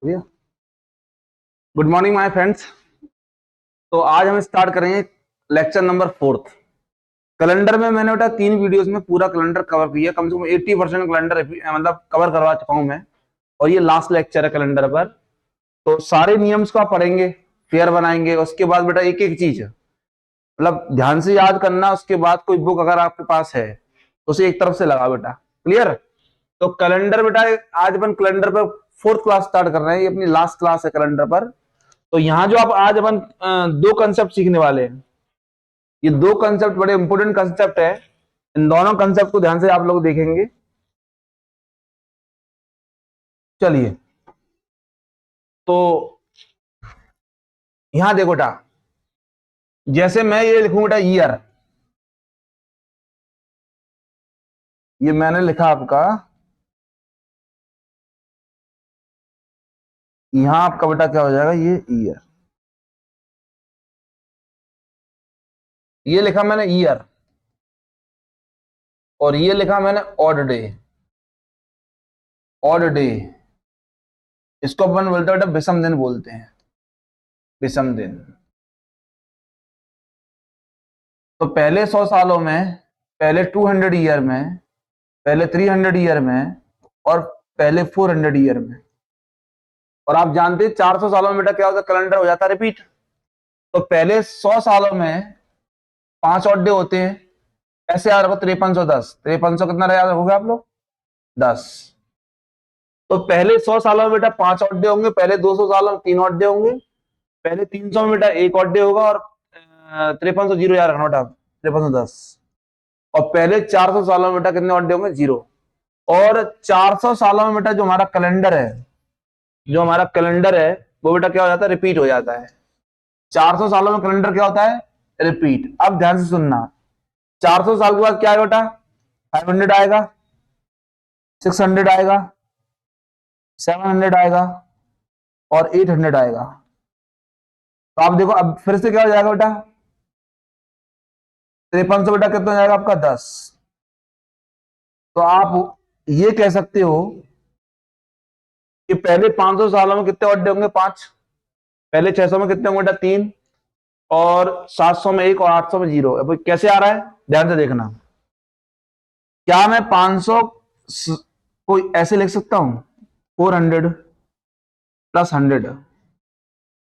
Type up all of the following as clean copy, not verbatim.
Good morning my friends. तो आज हम स्टार्ट करेंगे लेक्चर नंबर 4। कैलेंडर में मैंने बेटा 3 वीडियोस में पूरा कैलेंडर कवर किया, कम से कम 80% कैलेंडर मतलब कवर करवा चुका हूं मैं, और ये लास्ट लेक्चर है कैलेंडर पर। तो सारे नियम्स को आप पढ़ेंगे, फेयर बनाएंगे, उसके बाद बेटा एक एक चीज मतलब ध्यान से याद करना। उसके बाद कोई बुक अगर आपके पास है तो उसे एक तरफ से लगा बेटा। क्लियर? तो कैलेंडर बेटा आज अपन कैलेंडर पर 4th क्लास स्टार्ट कर रहे हैं, ये अपनी लास्ट क्लास है कैलेंडर पर। तो यहाँ जो आप आज अपन 2 कंसेप्ट सीखने वाले हैं, ये 2 कंसेप्ट बड़े इंपॉर्टेंट कंसेप्ट है। इन दोनों कंसेप्ट को ध्यान से आप लोग देखेंगे। चलिए, तो यहां देखो बेटा, जैसे मैं ये लिखूं बेटा ईयर, ये मैंने लिखा आपका, यहां आपका बेटा क्या हो जाएगा, ये ईयर, ये लिखा मैंने ईयर, और ये लिखा मैंने ऑड डे। ऑड डे इसको अपन बोलते हैं बेटा विषम दिन बोलते हैं, विषम दिन। तो पहले 100 सालों में, पहले 200 ईयर में, पहले 300 ईयर में, और पहले 400 ईयर में। और आप जानते हैं 400 सालों में बेटा क्या होता है, कैलेंडर हो जाता है रिपीट। तो पहले 100 सालों में 5 ऑड डे होते हैं, ऐसे याद रखो 5310। 5300 कितना याद रखोगे आप लोग? 10। तो पहले 100 सालों में बेटा 5 ऑड डे होंगे, पहले 200 सालों में 3 ऑड डे होंगे, पहले 300 में बेटा 1 ऑड डे होगा, और 5300 जीरो याद रखना बेटा, 5310। और पहले 400 सालों में बेटा कितने ऑड डे होंगे? 0। और 400 सालों में बेटा जो हमारा कैलेंडर है, जो हमारा कैलेंडर है वो बेटा क्या हो जाता है, रिपीट हो जाता है। 400 सालों में कैलेंडर क्या होता है, रिपीट। अब ध्यान से सुनना, 400 साल के बाद क्या आएगा बेटा? 500 आएगा, 600 आएगा, 700 आएगा, और 800 आएगा। तो आप देखो अब फिर से क्या हो जाएगा बेटा, 5300 बेटा कितना हो जाएगा आपका? 10। तो आप ये कह सकते हो कि पहले 500 सालों में कितने ऑड डे होंगे? 5। पहले 600 में कितने होंगे बेटा? 3। और 700 में 1, और 800 में 0। अब कैसे आ रहा है, ध्यान से देखना। क्या मैं 500 को ऐसे लिख सकता हूं, 400 प्लस 100?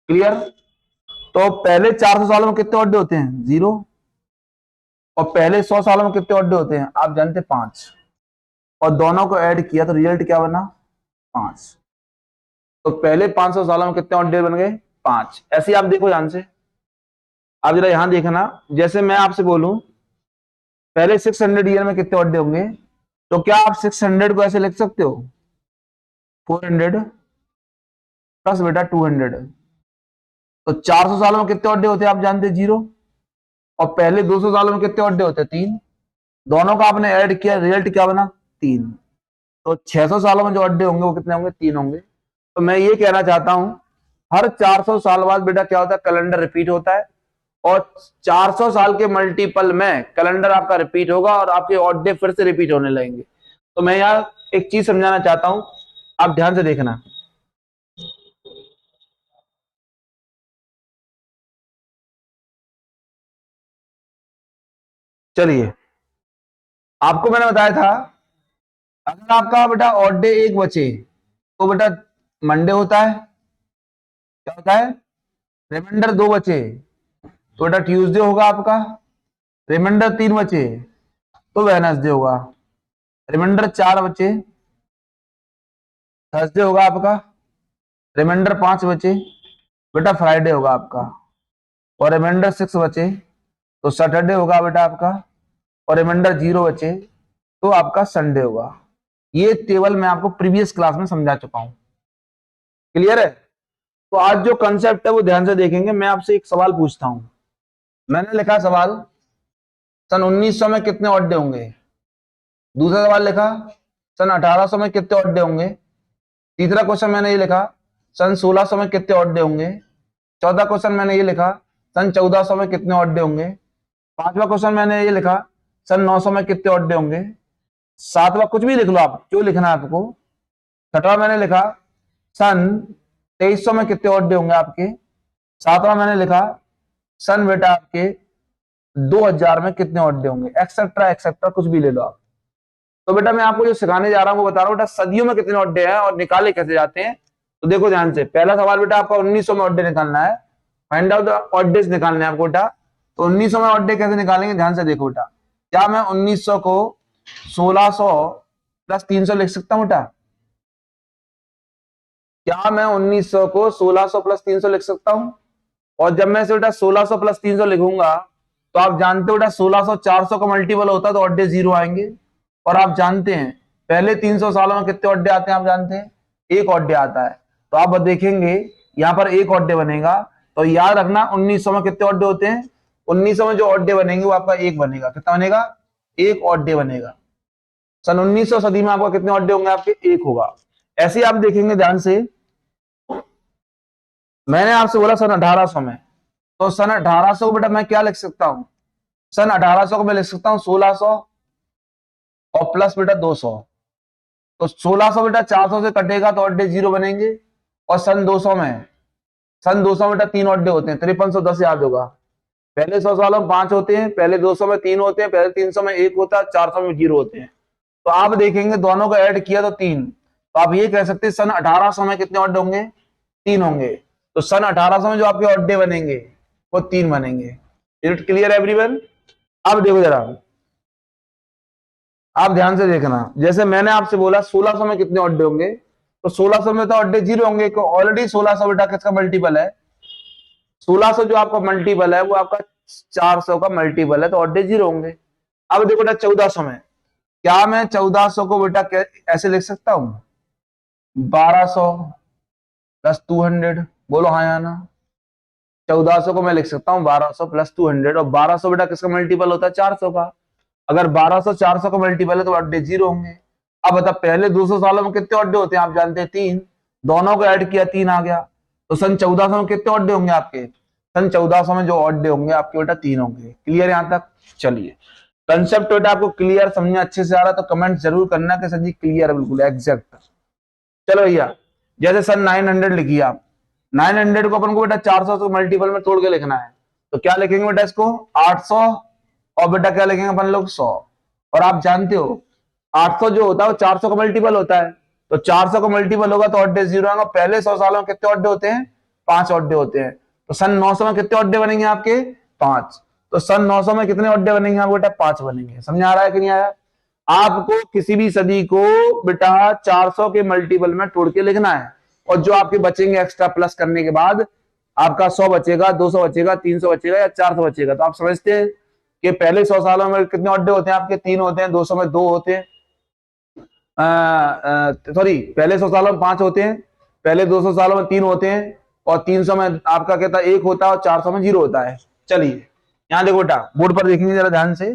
क्लियर? तो पहले 400 सालों में कितने ऑड डे होते हैं? 0। और पहले 100 सालों में कितने ऑड डे होते हैं आप जानते हैं? 5। और दोनों को ऐड किया तो रिजल्ट क्या बना? 5। तो पहले 500 सालों में कितने ऑड डे बन गए? 5। ऐसे आप देखो ध्यान से, आप जरा यहां देखना। जैसे मैं आपसे बोलूं पहले 600 ईयर में कितने ऑड डे होंगे, तो क्या आप 600 को ऐसे लिख सकते हो, 400 प्लस बेटा 200? तो 400 सालों में कितने ऑड डे होते हैं आप जानते हैं? 0। और पहले 200 सालों में कितने ऑड डे होते हैं? 3। दोनों का आपने ऐड किया, रिजल्ट क्या बना? 3। तो 600 सालों में जो ऑड डे होंगे वो कितने होंगे? 3 होंगे। तो मैं ये कहना चाहता हूं, हर 400 साल बाद बेटा क्या होता है, कैलेंडर रिपीट होता है। और 400 साल के मल्टीपल में कैलेंडर आपका रिपीट होगा, और आपके ऑड डे फिर से रिपीट होने लगेंगे। तो मैं यहां एक चीज समझाना चाहता हूं, आप ध्यान से देखना। चलिए, आपको मैंने बताया था, अगर आपका बेटा ऑड डे 1 बचे तो बेटा मंडे होता है, क्या होता है? रिमाइंडर 2 बचे तो बेटा ट्यूसडे होगा आपका। रिमाइंडर 3 बचे तो वेडनेसडे होगा। रिमाइंडर 4 बचे थर्सडे होगा आपका। रिमाइंडर 5 बचे बेटा फ्राइडे होगा आपका। और रिमाइंडर 6 बचे तो सैटरडे होगा बेटा आपका। और रिमाइंडर 0 बचे तो आपका संडे होगा। ये टेबल मैं आपको प्रीवियस क्लास में समझा चुका हूं। क्लियर है? तो आज जो कंसेप्ट है वो ध्यान से देखेंगे। मैं आपसे एक सवाल पूछता हूं, मैंने लिखा सवाल, सन 1900 में कितने ऑड डे होंगे? दूसरा सवाल लिखा, सन 1800 में कितने ऑड डे होंगे? तीसरा क्वेश्चन मैंने ये लिखा, सन 1600 में कितने ऑड डे होंगे? चौथा क्वेश्चन मैंने ये लिखा, सन 1400 में कितने ऑड डे होंगे? पांचवा क्वेश्चन मैंने ये लिखा, सन 900 में कितने ऑड डे होंगे? सातवां कुछ भी लिख लो आप, जो लिखना है आपको। छठवां मैंने लिखा, सन 2300 में कितने ऑड डे होंगे आपके। सातवां मैंने लिखा सन बेटा आपके 2000 में कितने ऑड डे होंगे, एक्सेट्रा एक्सेट्रा कुछ भी ले लो आप। तो बेटा मैं आपको जो सिखाने जा रहा हूं वो बता रहा हूं बेटा सदियों में कितने ऑड डे हैं और निकाले कैसे जाते हैं। तो देखो ध्यान से, पहला सवाल बेटा आपका 1900 में ऑड डे निकालना है, find out the odd days निकालने हैं आपको बेटा। तो 1900 में ऑड डे कैसे निकालेंगे, ध्यान से देखो बेटा। क्या मैं 1900 को 1600 प्लस 300 लिख सकता हूं बेटा। क्या मैं 1900 को 1600 प्लस 300 लिख सकता हूं। और जब मैं इसे बेटा 1600 प्लस 300 लिखूंगा तो आप जानते हो बेटा 1600 400 का मल्टीपल होता है तो ऑड डे 0 आएंगे। और आप जानते हैं पहले 300 सालों में कितने ऑड डे आते हैं, आप जानते हैं एक ऑड डे आता है। तो आप देखेंगे यहां पर एक ऑड डे बनेगा। तो याद रखना 1900 में कितने ऑड डे होते हैं, 1900 में जो ऑड डे बनेंगे वो आपका एक बनेगा। कितना बनेगा, एक ऑड डे बनेगा। सन 1900 सदी में आपका कितने ऑड डे होंगे, आपके एक होगा। ऐसे आप देखेंगे ध्यान से, मैंने आपसे बोला सन 1800 में, तो सन 1800 को बेटा मैं क्या लिख सकता हूं, सन 1800 को मैं लिख सकता हूं 1600 और प्लस बेटा 200। तो 1600 बेटा 400 से कटेगा तो ऑड डे 0 बनेंगे। और सन 200 में, सन 200 बेटा 3 ऑड डे होते हैं, 5310 याद होगा। पहले 100 सालों में 5 होते हैं, पहले 200 में 3 होते हैं, पहले 300 में 1 होता है, 400 में 0 होते हैं। तो आप देखेंगे दोनों को ऐड किया तो 3। तो आप ये कह सकते हैं सन 1800 में कितने ऑड डे होंगे, 3 होंगे। तो सन 1800 में जो आपके ऑड डे बनेंगे वो 3 बनेंगे। Is it clear everyone. अब देखो जरा, आप ध्यान से देखना, जैसे मैंने आपसे बोला 1600 में कितने ऑड डे होंगे, तो 1600 में तो ऑड डे 0 होंगे। ऑलरेडी 1600 बेटा किसका मल्टीपल है, 1600 जो आपका मल्टीपल है वो आपका 400 का मल्टीपल है, तो ऑड डे 0 होंगे। अब देखो बेटा 1400 में, क्या मैं 1400 को बेटा ऐसे लिख सकता हूं 1200 प्लस 200, बोलो हाँ या ना। 1400 को मैं लिख सकता हूं 1200 प्लस 200, और 1200 बेटा किसका मल्टीपल होता है, 400 का। अगर 1200 400 का मल्टीपल है तो ऑड डे 0 होंगे। अब बता पहले 200 सालों में कितने ऑड डे होते हैं, आप जानते हैं 3। दोनों को ऐड किया 3 आ गया। तो सन 1400 में कितने ऑड डे होंगे आपके, सन 1400 में जो ऑड डे होंगे आपके बेटा 3 होंगे। क्लियर यहां तक। चलिए कंसेप्ट बेटा आपको क्लियर समझ में अच्छे से आ रहा है तो कमेंट जरूर करना कि सर जी क्लियर है, बिल्कुल एग्जैक्ट। चलो भैया, जैसे सन 900 लिखिए आप, 900 को अपन को बेटा 400 से मल्टीपल में तोड़ के लिखना है। तो क्या लिखेंगे बेटा इसको 800, और बेटा क्या लिखेंगे अपन लोग 100। और आप जानते हो 800 जो होता है वो 400 का मल्टीपल होता है। तो 400 का मल्टीपल होगा तो ऑड डे 0 आएगा। पहले 100 सालों में कितने ऑड डे होते हैं, 5 ऑड डे होते हैं। तो सन 900 में कितने ऑड डे बनेंगे आपके, 5। तो सन 900 में कितने ऑड डे बनेंगे आपको बेटा, 5 बनेंगे। समझ आ रहा है कि नहीं आया। आपको किसी भी सदी को बेटा 400 के मल्टीपल में तोड़ के लिखना है, और जो आपके बचेंगे एक्स्ट्रा प्लस करने के बाद आपका 100 बचेगा, 200 बचेगा, 300 बचेगा या 400 बचेगा। तो आप समझते हैं कि पहले 100 सालों में कितने ऑड डे होते हैं आपके, 3 होते हैं, 200 में 2 होते हैं, सॉरी पहले 100 सालों में 5 होते हैं, पहले 200 सालों में 3 होते हैं, और 300 में आपका कहता है 1 होता है, और 400 में 0 होता है। चलिए यहां देखो बेटा बोर्ड पर देखेंगे जरा ध्यान से,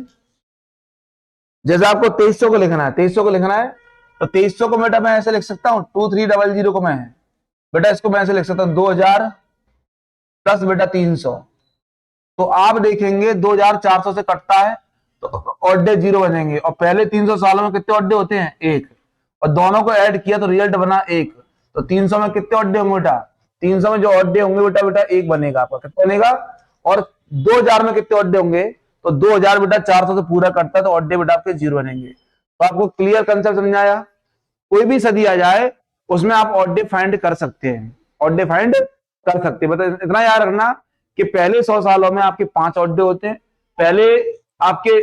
जैसे आपको 2300 को लिखना है, 2300 को लिखना है, तो 2300 को बेटा मैं ऐसे लिख सकता हूँ 2300 को मैं बेटा इसको मैं ऐसे लिख सकता हूँ 2000 प्लस बेटा 300। तो आप देखेंगे 2400 से कटता है तो ऑड डे 0 बनेंगे। और पहले 300 सालों में कितने ऑड डे होते हैं, 1। और दोनों को ऐड किया तो रिजल्ट बना 1। तो 300 में कितने ऑड डे होंगे बेटा, 300 में जो ऑड डे होंगे बेटा बेटा 1 बनेगा आपका, कितना बनेगा। और 2000 में कितने ऑड डे होंगे, तो 2000 बेटा 400 से पूरा कटता है तो ऑड डे बेटा आपके 0 बनेंगे। तो आपको क्लियर कंसेप्ट समझ आया। कोई भी सदी आ जाए उसमें आप ऑड डे फाइंड कर सकते हैं, ऑड डे फाइंड कर सकते हैं। मतलब इतना याद रखना कि पहले 100 सालों में आपके 5 ऑड डे होते हैं, पहले आपके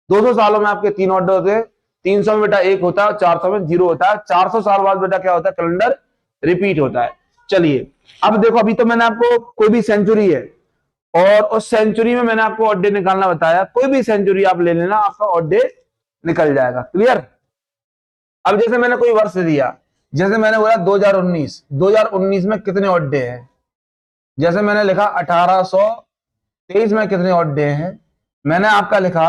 200 सालों में आपके 3 ऑड डे होते हैं, 300 में बेटा 1 होता है, 400 में 0 होता है। 400 साल बाद बेटा क्या होता है, कैलेंडर रिपीट होता है। चलिए अब देखो, अभी तो मैंने आपको कोई भी सेंचुरी है और उस सेंचुरी में मैंने आपको ऑड डे निकालना बताया, कोई भी सेंचुरी आप ले लेना, आपका ऑड डे निकल जाएगा। क्लियर। अब जैसे मैंने कोई वर्ष दिया, जैसे मैंने बोला 2019, 2019 में कितने ऑड डे हैं, जैसे मैंने लिखा 1823 में कितने ऑड डे हैं, मैंने आपका लिखा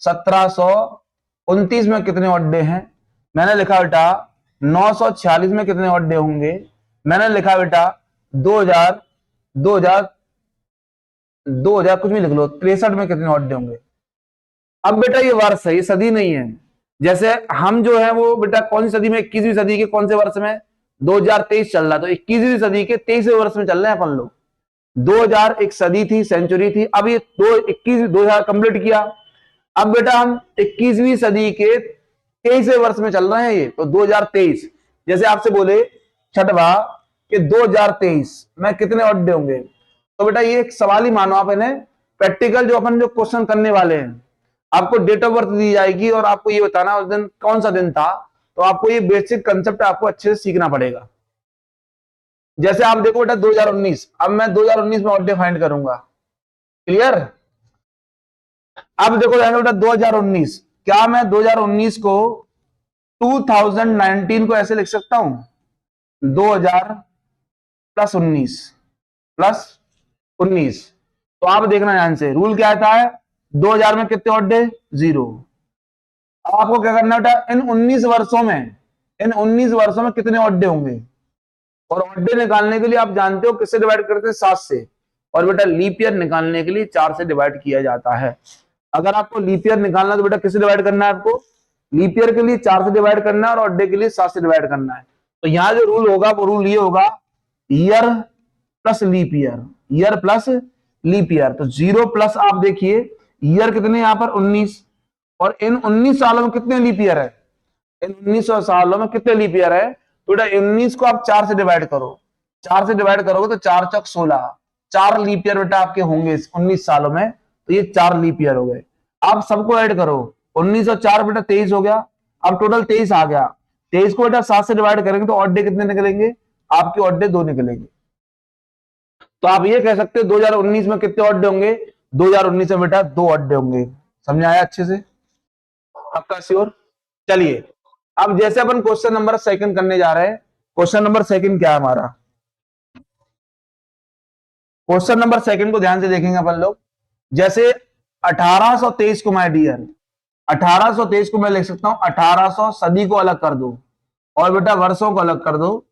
1729 में कितने ऑड डे हैं, मैंने लिखा बेटा 946 में कितने ऑड डे होंगे, मैंने लिखा बेटा 2000 2000 2000 कुछ भी लिख लो, 63 में कितने ऑड डे होंगे। अब बेटा ये वर्ष है, ये सदी नहीं है। जैसे हम जो है वो बेटा कौन सी सदी में, 21वीं सदी के कौन से वर्ष में, 2023 चल रहा, तो 21वीं सदी के 23वें वर्ष में चल रहे हैं अपन लोग। 2000 एक सदी थी, सेंचुरी थी, अब ये 2000 कंप्लीट किया। अब बेटा हम 21वीं सदी के 23वें वर्ष में चल रहे हैं ये, तो 2023। जैसे आपसे बोले छठवा कि 2023 में कितने अड्डे होंगे, तो बेटा ये एक सवाल ही मानो आप इन्हें। प्रैक्टिकल जो अपन जो क्वेश्चन करने वाले हैं, आपको डेट ऑफ बर्थ दी जाएगी और आपको ये बताना उस दिन कौन सा दिन था, तो आपको ये बेसिक कंसेप्ट आपको अच्छे से सीखना पड़ेगा। जैसे आप देखो बेटा 2019, अब मैं 2019 में अड्डे फाइंड करूंगा, क्लियर। अब देखो बेटा 2019, क्या मैं 2019 को 2019 को ऐसे लिख सकता हूं, 2000 प्लस 19 प्लस 19। तो आप देखना ध्यान से, रूल क्या आता है, 2000 में कितने अड्डे, 0। अब आपको क्या करना बेटा, इन 19 वर्षों में, इन 19 वर्षों में कितने अड्डे होंगे, और अड्डे निकालने के लिए आप जानते हो किससे डिवाइड करते हैं, 7 से। और बेटा लीप ईयर निकालने के लिए 4 से डिवाइड किया जाता है। अगर आपको लीप ईयर निकालना तो बेटा किससे डिवाइड करना है, आपको लीप ईयर के लिए 4 से डिवाइड करना है और अड्डे के लिए 7 से डिवाइड करना है। तो यहां जो रूल होगा वो रूल ये होगा, year plus leap year, year plus leap year. तो 0 प्लस आप देखिए ईयर कितने यहां पर 19, और इन 19 सालों में कितने लीप ईयर है, इन 1900 सालों में कितने लीप ईयर है, तो बेटा 19 को आप 4 से डिवाइड करो, 4 से डिवाइड करोगे तो 4 चौक 16, 4 लीप ईयर बेटा आपके होंगे 19 सालों में, तो ये 4 लीप ईयर हो गए। आप सबको ऐड करो, 19 और 4 बेटा 23 हो गया, अब टोटल 23 आ गया। 23 को बेटा 7 से डिवाइड करेंगे तो अड्डे कितने निकलेंगे, आपके अड्डे 2 निकलेंगे। तो आप ये कह सकते हो 2019 में कितने अड्डे होंगे, 2019 में बेटा 2 अड्डे होंगे। समझ आया अच्छे से, आपका श्योर। चलिए अब जैसे अपन क्वेश्चन नंबर सेकंड करने जा रहे हैं, क्वेश्चन नंबर सेकंड क्या है हमारा, क्वेश्चन नंबर सेकंड को ध्यान से देखेंगे अपन लोग। जैसे 1823 को, माय डियर 1823 को मैं लिख सकता हूं 1800, सदी को अलग कर दो और बेटा वर्षों को अलग कर दो।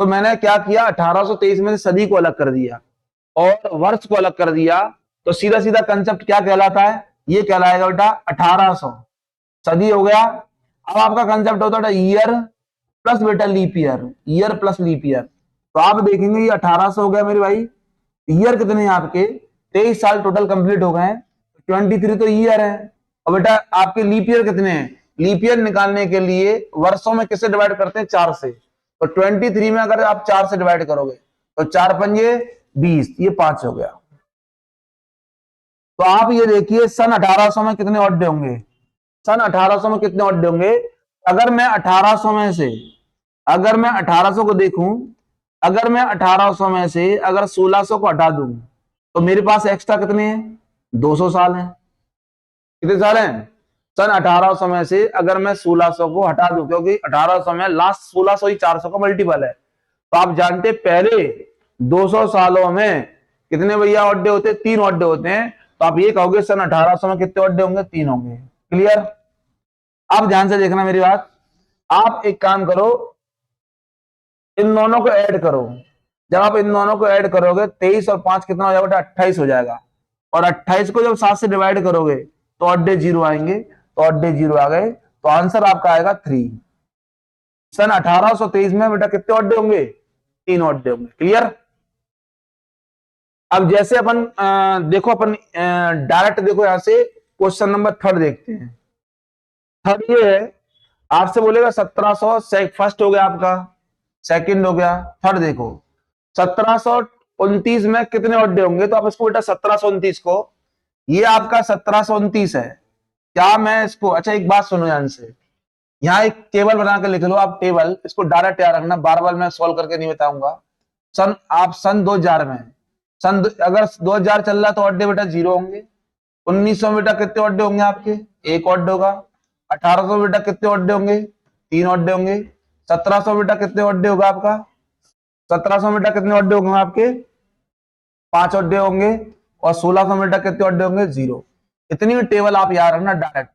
तो मैंने क्या किया, 1823 में सदी को अलग कर दिया और वर्ष को अलग कर दिया, तो सीधा सीधा कंसेप्ट क्या कहलाता है, ये कहलाएगा बेटा 1800 सदी हो गया। अब आपका कंसेप्ट होता है ईयर प्लस बेटा leap year, year plus leap year. तो आप देखेंगे ये 1800 हो गया मेरे भाई, ईयर कितने हैं आपके, 23 साल टोटल कंप्लीट हो गए हैं, 23 तो ईयर है। और बेटा आपके लीप ईयर कितने हैं, लीप ईयर निकालने के लिए वर्षों में किससे डिवाइड करते हैं, 4 से। तो 23 में अगर आप 4 से डिवाइड करोगे तो 4 पंजे 20, ये 5 हो गया। तो आप ये देखिए सन 1800 में कितने अड्डे होंगे, सन 1800 में कितने अड्डे होंगे। अगर मैं 1800 में से, अगर मैं 1800 को देखूं, अगर मैं 1800 में से अगर 1600 को हटा दूं तो मेरे पास एक्स्ट्रा कितने हैं, 200 साल हैं। कितने साल हैं, सन 1800 में से अगर मैं 1600 को हटा दूं, क्योंकि 1800 में लास्ट 1600 ही 400 का मल्टीपल है। तो आप जानते पहले 200 सालों में कितने भैया अड्डे होते हैं, 3 अड्डे होते हैं। तो आप ये कहोगे सन 1800 में कितने अड्डे होंगे, 3 होंगे। क्लियर। आप ध्यान से देखना मेरी बात, आप एक काम करो, इन दोनों को ऐड करो। जब आप इन दोनों को ऐड करोगे 23 और 5 कितना हो जाएगा, 28 हो जाएगा। और 28 को जब 7 से डिवाइड करोगे तो अड्डे 0 आएंगे, तो अड्डे 0 आ गए, तो आंसर आपका आएगा 3। सन 1823 में बेटा कितने अड्डे होंगे, 3 अड्डे होंगे। क्लियर। अब जैसे अपन देखो, अपन डायरेक्ट देखो यहां से क्वेश्चन नंबर 3 देखते हैं। थर्ड ये है, आपसे बोलेगा 1700 फर्स्ट हो गया आपका, सेकंड हो गया, थर्ड देखो 1729 में कितने अड्डे होंगे। तो आप इसको बेटा 1729 को, ये आपका 1729 है, क्या मैं इसको, अच्छा एक बात सुनो ध्यान से, यहाँ एक टेबल बना के लिख लो आप, टेबल इसको डायरेक्ट याद रखना, बार बार मैं सॉल्व करके नहीं बताऊंगा। सन आप सन 2000 में, अगर 2000 चल रहा तो अड्डे बेटा 0 होंगे। 1900 में बेटा कितने अड्डे होंगे आपके, 1 अड्डे होगा। 1800 बेटा कितने अड्डे होंगे, 3 अड्डे होंगे। 1700 बेटा कितने अड्डे होगा आपका, 1700 बेटा कितने अड्डे होंगे आपके, 5 अड्डे होंगे। और 1600 बेटा कितने अड्डे होंगे, 0। इतनी भी टेबल आप याद रखना डायरेक्ट,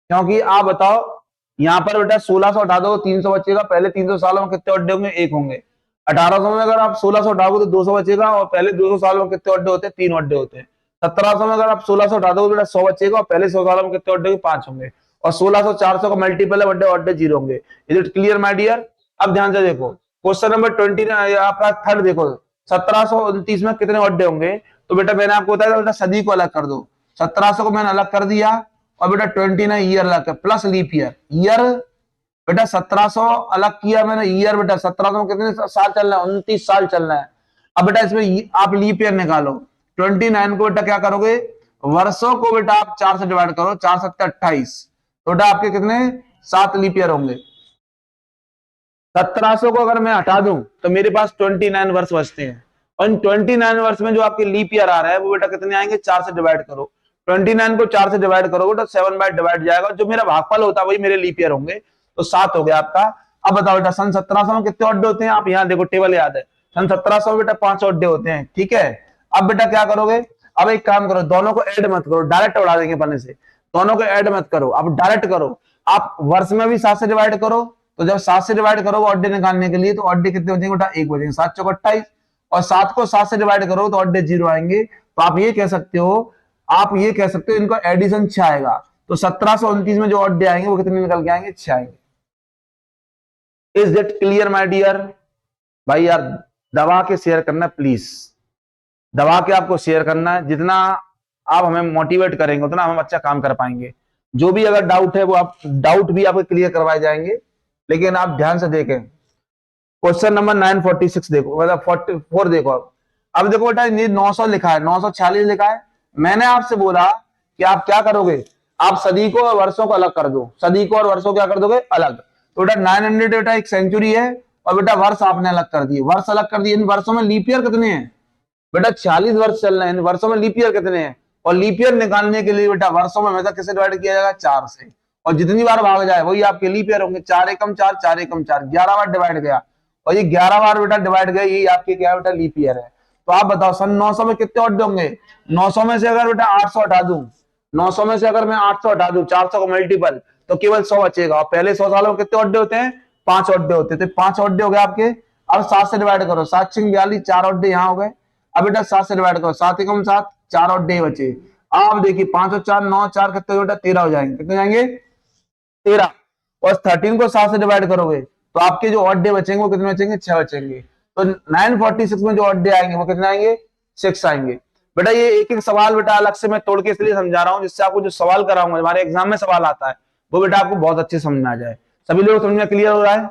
क्योंकि आप बताओ यहाँ पर बेटा 1600 हटा दो 300 बचेगा, पहले 300 सालों में कितने अड्डे होंगे, 1 होंगे। 1800 में अगर आप 1600 हटाओगे तो 200 बचेगा, और पहले 200 सालों में कितने अड्डे होते हैं, 3 अड्डे होते हैं। 1700 में अगर आप 1600 हटा दोगे बेटा 100 बचेगा, और पहले 100 सालों में कितने अड्डे होंगे, 5 होंगे। और 1600 400 का मल्टीपल है, अड्डे 0 होंगे। Is it clear my dear. अब ध्यान से देखो, क्वेश्चन नंबर 20 आपका थर्ड देखो, 1729 में कितने ऑड डे होंगे? तो बेटा मैंने आपको बताया बेटा सदी को अलग कर दो, 1700 को मैंने अलग कर दिया, और बेटा 29 ईयर अलग कर प्लस लीप ईयर। ईयर बेटा 1700 अलग किया मैंने, ईयर बेटा 1700 में कितने साल चल रहा है? 29 साल चल रहा है। अब बेटा इसमें आप लीप ईयर निकालो, 29 को बेटा क्या करोगे, वर्षों को बेटा आप 4 से डिवाइड करो, 4 7 28, तो बेटा आपके कितने 7 लीप ईयर होंगे। 1700 को अगर मैं हटा दूं तो मेरे पास 29 वर्ष बचते हैं, और इन 29 वर्ष में जो आपके लीप ईयर आ रहा है वो बेटा कितने आएंगे, 4 से डिवाइड करो। 29 को 4 से डिवाइड करोगे तो 7 बाय डिवाइड जाएगा, जो मेरा भागफल होता है वही मेरे लीप ईयर होंगे, तो 7 हो गया आपका। अब बताओ बेटा सन 1700 में कितने ऑड डे होते हैं? आप यहाँ देखो टेबल याद है, सन 1700 में बेटा 5 ऑड डे होते हैं, ठीक है। अब बेटा क्या करोगे, अब एक काम करो, दोनों को ऐड मत करो, डायरेक्ट उड़ा देंगे पन्ने से, दोनों को ऐड मत करो, अब डायरेक्ट करो। आप वर्ष में भी 7 से डिवाइड करो, तो जब 7 से डिवाइड करोगे ऑड डे निकालने के लिए, तो ऑड डे कितने हो जाएंगे बेटा, 1 बचेंगे, 7 चौक 28, और 7 को 7 से डिवाइड करो तो ऑड डे 0 आएंगे। तो आप ये कह सकते हो, आप ये कह सकते हो इनका एडिशन 6 आएगा, तो 1729 में जो ऑड डे आएंगे वो कितने निकल के आएंगे, 6 आएंगे। Is that clear my dear? भाई यार दबा के शेयर करना प्लीज, दबा के आपको शेयर करना है, जितना आप हमें मोटिवेट करेंगे उतना हम अच्छा काम कर पाएंगे। जो भी अगर डाउट है वो आप डाउट भी आपको क्लियर करवाए जाएंगे, लेकिन आप ध्यान से देखें। क्वेश्चन नंबर 946 देखो, मतलब 44 देखो। अब देखो बेटा ये 900 लिखा है, 946 लिखा है। मैंने आपसे बोला कि आप क्या करोगे, आप सदी को और वर्षों को अलग कर दो, सदी को और वर्षों क्या कर दोगे, अलग। तो बेटा 900 बेटा एक सेंचुरी है, और बेटा वर्ष आपने अलग कर दिए, वर्ष अलग कर दिए। इन वर्षों में लीप ईयर कितने हैं बेटा, 46 वर्ष चल रहे हैं, इन वर्षों में लीप ईयर कितने हैं? और लीप ईयर निकालने के लिए बेटा वर्षों में हमेशा किससे डिवाइड किया जाएगा, 4 से, और जितनी बार भाग जाए वही आपके लीप ईयर होंगे। 4 एकम 4, 4 एकम 4, 11 बार डिवाइड गया, और ये 11 बार बेटा डिवाइड गया, यही आपके क्या बेटा लीप ईयर है। तो आप बताओ सन 900 में कितने ऑड होंगे? 900 में से अगर बेटा 800 हटा दूं, 900 में से अगर मैं 800 हटा दूं, 400 का मल्टीपल, तो केवल 100 बचेगा। और पहले 100 सालों में कितने ऑड होते हैं, 5 ऑड होते हैं, तो 5 ऑड हो गए आपके। अब 7 से डिवाइड करो, 7 6 42, 4 ऑड यहाँ हो गए। अब बेटा 7 से डिवाइड करो, 7 एकम 7, 4 ऑड बचे। आप देखिए 5 और 4 9, 4 कितने बेटा 13 हो जाएंगे, कितने जाएंगे 13। और 13 को 7 से डिवाइड करोगे तो आपके जो ऑड डे बचेंगे वो कितने बचेंगे, 6 बचेंगे। तो 946 में जो ऑड डे आएंगे वो कितने आएंगे, 6 आएंगे। बेटा ये एक एक सवाल बेटा अलग से मैं तोड़ के इसलिए समझा रहा हूँ, जिससे आपको जो सवाल कराऊंगा हमारे एग्जाम में सवाल आता है वो बेटा आपको बहुत अच्छे समझ में आ जाए। सभी लोग समझ में क्लियर हो रहा है,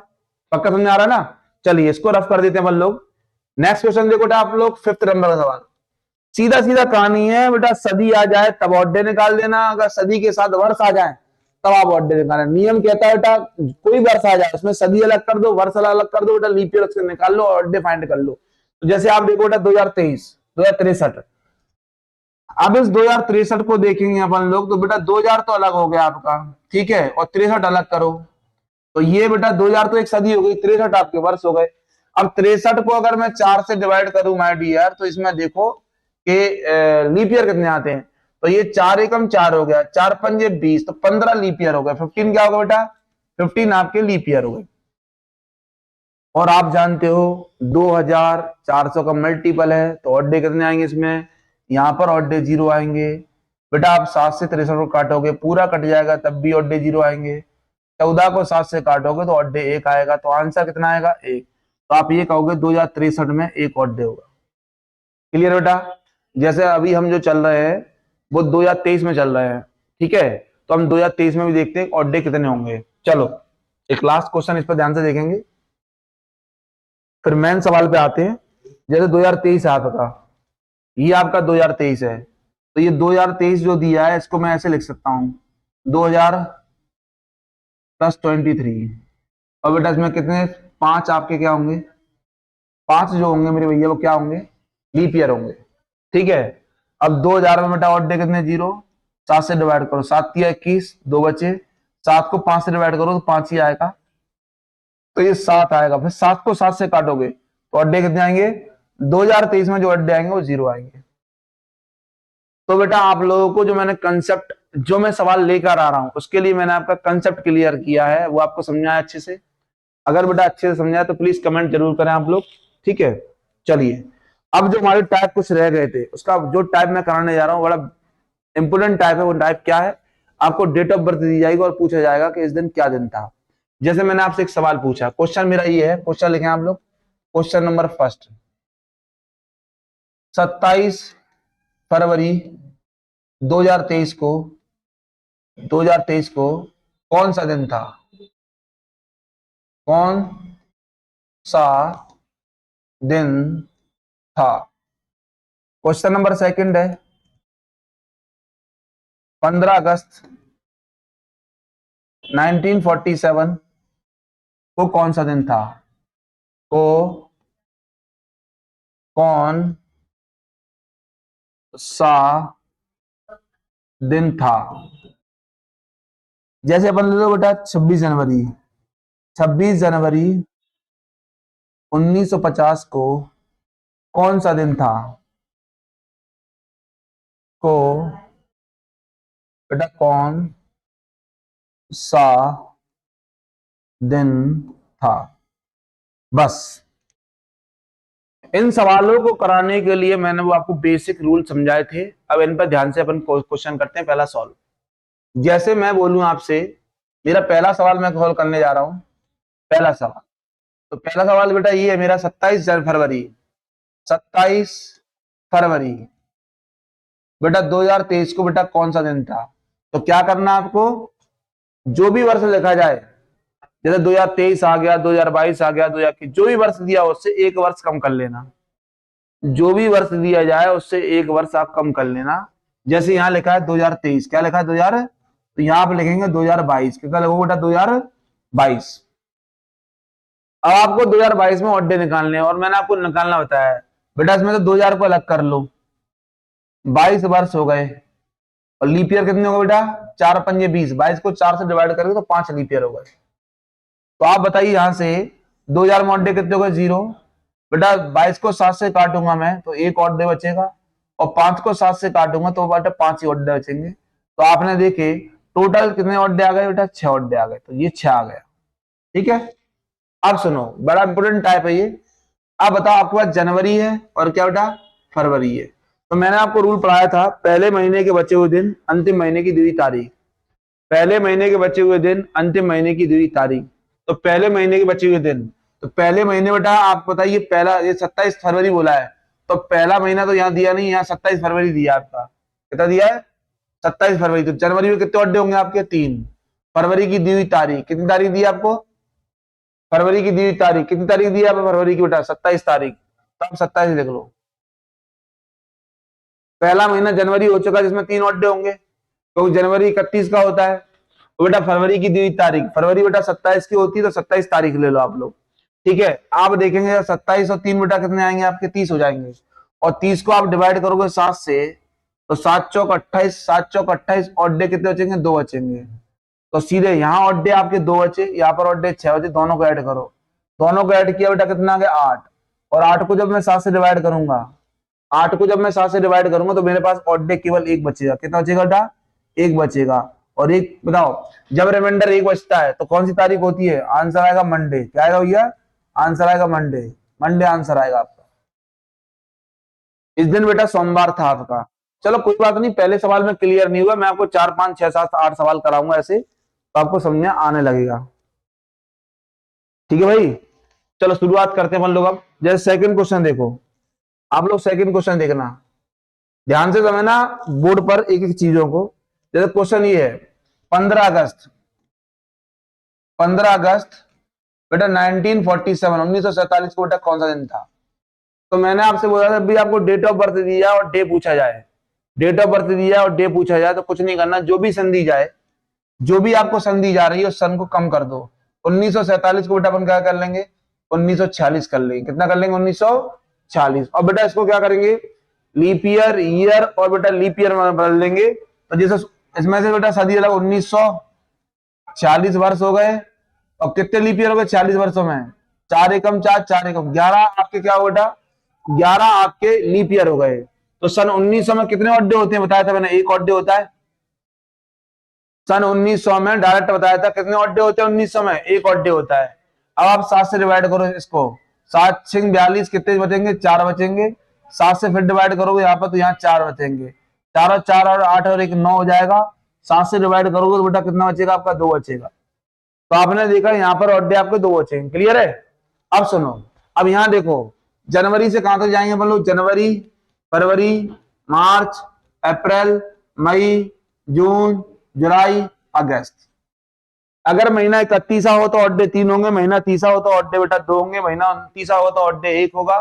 पक्का समझ में आ रहा है ना? चलिए इसको रफ कर देते हैं अपन लोग। नेक्स्ट क्वेश्चन देखो बेटा आप लोग, 5th नंबर का सवाल। सीधा सीधा कहानी है बेटा, सदी आ जाए तब ऑड डे निकाल देना, अगर सदी के साथ वर्ष आ जाए तब आप ऑड डे निकालना। नियम कहता है बेटा कोई वर्ष आ जाए उसमें सदी अलग कर दो, वर्ष अलग कर दो, बेटा लीप ईयर से निकाल लो, ऑड डे फाइंड कर लो। तो जैसे आप देखो बेटा 2023 2063, अब इस 2063 को देखेंगे अपन लोग, तो बेटा 2000 तो अलग हो गया आपका, ठीक है, और 63 अलग करो, तो ये बेटा 2000 तो एक सदी हो गई, 63 आपके वर्ष हो गए। अब 63 को अगर मैं 4 से डिवाइड करूं माय डियर, तो इसमें देखो कि लीप ईयर कितने आते हैं, तो ये 4 एकम 4 हो गया, 4 पंजे 20, तो 15 लीप ईयर हो गया। 15 क्या होगा बेटा, 15 आपके लीप ईयर हो गए। और आप जानते हो 2400 का मल्टीपल है, तो ऑड डे कितने आएंगे इसमें, यहां पर ऑड डे 0 आएंगे। बेटा आप 7 से 63 को काटोगे पूरा कट जाएगा, तब भी ऑड डे 0 आएंगे। 14 को 7 से काटोगे तो ऑड डे 1 आएगा, तो आंसर कितना आएगा, 1। तो आप ये कहोगे 2063 में 1 ऑड डे होगा। क्लियर बेटा? जैसे अभी हम जो चल रहे हैं वो 2023 में चल रहे हैं, ठीक है, तो हम 2023 में भी देखते हैं ऑड डे कितने होंगे। चलो एक लास्ट क्वेश्चन इस पर ध्यान से देखेंगे, फिर मेन सवाल पे आते हैं। जैसे 2023 है आपका, ये आपका 2023 है, तो ये 2023 जो दिया है इसको मैं ऐसे लिख सकता हूं 2000 + 23, और बेटा इसमें कितने 5 आपके क्या होंगे, 5 जो होंगे मेरे भैया वो क्या होंगे, लीप ईयर होंगे, ठीक है। अब 2000 में बेटा ऑड डे कितने 0, 7 से डिवाइड करो, 7 या 21, 2 बचे, 7 को 5 से डिवाइड करो तो 5 ही आएगा, तो ये 7 आएगा। फिर 7 को 7 से काटोगे तो ऑड डे कितने आएंगे, 2023 में जो ऑड डे आएंगे वो 0 आएंगे। तो बेटा आप लोगों को जो मैंने कंसेप्ट, जो मैं सवाल लेकर आ रहा हूं उसके लिए मैंने आपका कंसेप्ट क्लियर किया है, वो आपको समझाया अच्छे से। अगर बेटा अच्छे से समझाया तो प्लीज कमेंट जरूर करें आप लोग, ठीक है। चलिए अब जो हमारे टाइप कुछ रह गए थे, उसका जो टाइप मैं कराने जा रहा हूँ बड़ा इंपोर्टेंट टाइप है। वो टाइप क्या है, आपको डेट ऑफ बर्थ दी जाएगी और पूछा जाएगा कि इस दिन क्या दिन था। जैसे मैंने आपसे एक सवाल पूछा, क्वेश्चन मेरा ये है, क्वेश्चन लिखें आप लोग, क्वेश्चन नंबर फर्स्ट, 27 फरवरी 2023 को 2023 को कौन सा दिन था? कौन सा दिन था? क्वेश्चन नंबर सेकंड है, 15 अगस्त 1947 को कौन सा दिन था? को कौन सा दिन था? जैसे अपन ले लो बेटा 26 जनवरी, 26 जनवरी 1950 को कौन सा दिन था? को बेटा कौन सा दिन था? बस इन सवालों को कराने के लिए मैंने वो आपको बेसिक रूल समझाए थे। अब इन पर ध्यान से अपन क्वेश्चन करते हैं। पहला सॉल्व, जैसे मैं बोलूं आपसे, मेरा पहला सवाल मैं सॉल्व करने जा रहा हूं। पहला सवाल, तो पहला सवाल बेटा ये है मेरा, 27 फरवरी 27 फरवरी बेटा 2023 को बेटा कौन सा दिन था? तो क्या करना आपको, जो भी वर्ष लिखा जाए, जैसे 2023 आ गया, 2022 आ गया, 2021, जो भी वर्ष दिया उससे एक वर्ष कम कर लेना। जो भी वर्ष दिया जाए उससे एक वर्ष आप कम कर लेना। जैसे यहाँ लिखा है 2023, क्या लिखा है 2000, तो यहाँ आप लिखेंगे 2022, कितना लिखोगे बेटा 2022। अब आपको 2022 में ऑड डे निकालने हैं और मैंने आपको निकालना बताया है बेटा, इसमें तो 2000 को अलग कर लो, 22 वर्ष हो गए। और लीप ईयर कितने हो गए बेटा, 4 पंजे 20, 22 को 4 से डिवाइड करेंगे तो 5 लीप ईयर हो गए। तो आप बताइए यहां से 2000 में ऑड डे कितने हो गए, 0। बेटा 22 को 7 से काटूंगा मैं तो एक ऑड डे बचेगा, और 5 को 7 से काटूंगा तो बेटा 5 ही ऑड डे बचेंगे। तो आपने देखे टोटल कितने ऑड डे आ गए बेटा, 6 ऑड डे आ गए, तो ये 6 आ गया। ठीक है, अब सुनो, बड़ा इंपोर्टेंट टाइप है ये। अब बताओ, आपके पास जनवरी है और क्या बेटा, फरवरी है। तो मैंने आपको रूल पढ़ाया था, पहले महीने के बचे हुए दिन अंतिम महीने की 2वीं तारीख, पहले महीने के बचे हुए दिन अंतिम महीने की 2वीं तारीख। तो पहले महीने के बचे हुए दिन, तो पहले महीने बेटा आप बताइए, पहला ये 27 फरवरी बोला है, तो पहला महीना तो यहाँ दिया नहीं, यहाँ 27 फरवरी दिया आपका, कितना दिया है 27 फरवरी। तो जनवरी में कितने ऑड डे होंगे आपके, 3। फरवरी की 2वीं तारीख, कितनी तारीख दी आपको, फरवरी की 2वीं तारीख, कितनी तारीख दी है आपको फरवरी की बेटा, 27 तारीख। तो आप 27 लिख लो। पहला महीना जनवरी हो चुका जिसमें 3 ऑड डे होंगे, तो जनवरी 31 का होता है। तो बेटा फरवरी की 2वीं तारीख, फरवरी बेटा 27 की होती है, तो 27 तारीख ले लो आप लोग। ठीक है, आप देखेंगे 27 और 3 बेटा कितने आएंगे आपके, 30 हो जाएंगे। और 30 को आप डिवाइड करोगे 7 से, तो 7 चौक 28, 7 चौक 28, ऑड डे कितने बचेंगे, 2 बचेंगे। तो सीधे यहाँ ऑड डे आपके 2 बचे, यहाँ पर ऑड डे 6 बचे, दोनों को ऐड करो। दोनों को ऐड किया बेटा कितना आ गया, 8। और 8 को जब मैं 7 से डिवाइड करूंगा, 8 को जब मैं 7 से डिवाइड करूंगा तो मेरे पास ऑड डे केवल 1 बचेगा। कितना बचेगा बेटा, 1 बचेगा। और एक बताओ, जब रिमाइंडर 1 बचता है तो कौन सी तारीख होती है, आंसर आएगा मंडे। क्या आएगा भैया, आंसर आएगा मंडे, मंडे आंसर आएगा आपका। इस दिन बेटा सोमवार था आपका। चलो कोई बात नहीं, पहले सवाल में क्लियर नहीं हुआ, मैं आपको 4 5 6 7 8 सवाल कराऊंगा ऐसे, तो आपको समझ में आने लगेगा। ठीक है भाई, चलो शुरुआत करते हैं अपन लोग। अब जैसे सेकंड क्वेश्चन देखो, आप लोग सेकंड क्वेश्चन देखना ध्यान से, समझना बोर्ड पर एक एक चीजों को। जैसे क्वेश्चन ये है, 15 अगस्त 15 अगस्त बेटा 1947 1947 को बेटा कौन सा दिन था? तो मैंने आपसे बोला था भाई, आपको डेट ऑफ बर्थ दिया और डे पूछा जाए, डेट ऑफ बर्थ दिया और डे पूछा जाए तो कुछ नहीं करना, जो भी सन दी जाए, जो भी आपको सन दी जा रही है उस सन को कम कर दो। 1947 को बेटा अपन क्या कर लेंगे, 1946 कर लेंगे। कितना कर लेंगे, 1946। और बेटा इसको क्या करेंगे, लीप ईयर, ईयर और बेटा लीप ईयर में बदल देंगे। तो जैसे इसमें से बेटा सदी अलग 1946 वर्ष हो गए, और कितने लीप ईयर हो गए 40 वर्षों में, 4 एकम 4, 4 एकम 11 आपके क्या हो बेटा, 11 आपके लीप ईयर हो गए। तो सन 1900 में कितने ऑड डे होते हैं बताया था मैंने, 1 ऑड डे होता है। सन 1900 में डायरेक्ट बताया था कितने ऑड डे होते हैं, 1900 में 1 ऑड डे होता है। अब आप 7 से डिवाइड करो इसको, 7 6 42, कितने बचेंगे, 4 बचेंगे। 7 से फिर डिवाइड करोगे यहाँ पर, तो यहाँ 4 बचेंगे। 4 और 4 और 8 और 1 9 हो जाएगा। 7 से डिवाइड करोगे तो बेटा कितना बचेगा आपका, 2 बचेगा। तो आपने देखा यहाँ पर ऑड डे आपके 2 बचेंगे। क्लियर है, अब सुनो, अब यहाँ देखो, जनवरी से कहां तक जाएंगे अपन लोग? जनवरी, फरवरी, मार्च, अप्रैल, मई, जून, जुलाई, अगस्त। अगर महीना 31 हो तो ऑड डे 3 होंगे, महीना 30 हो तो ऑड डे बेटा 2 होंगे, महीना 29 हो तो ऑड डे 1 होगा,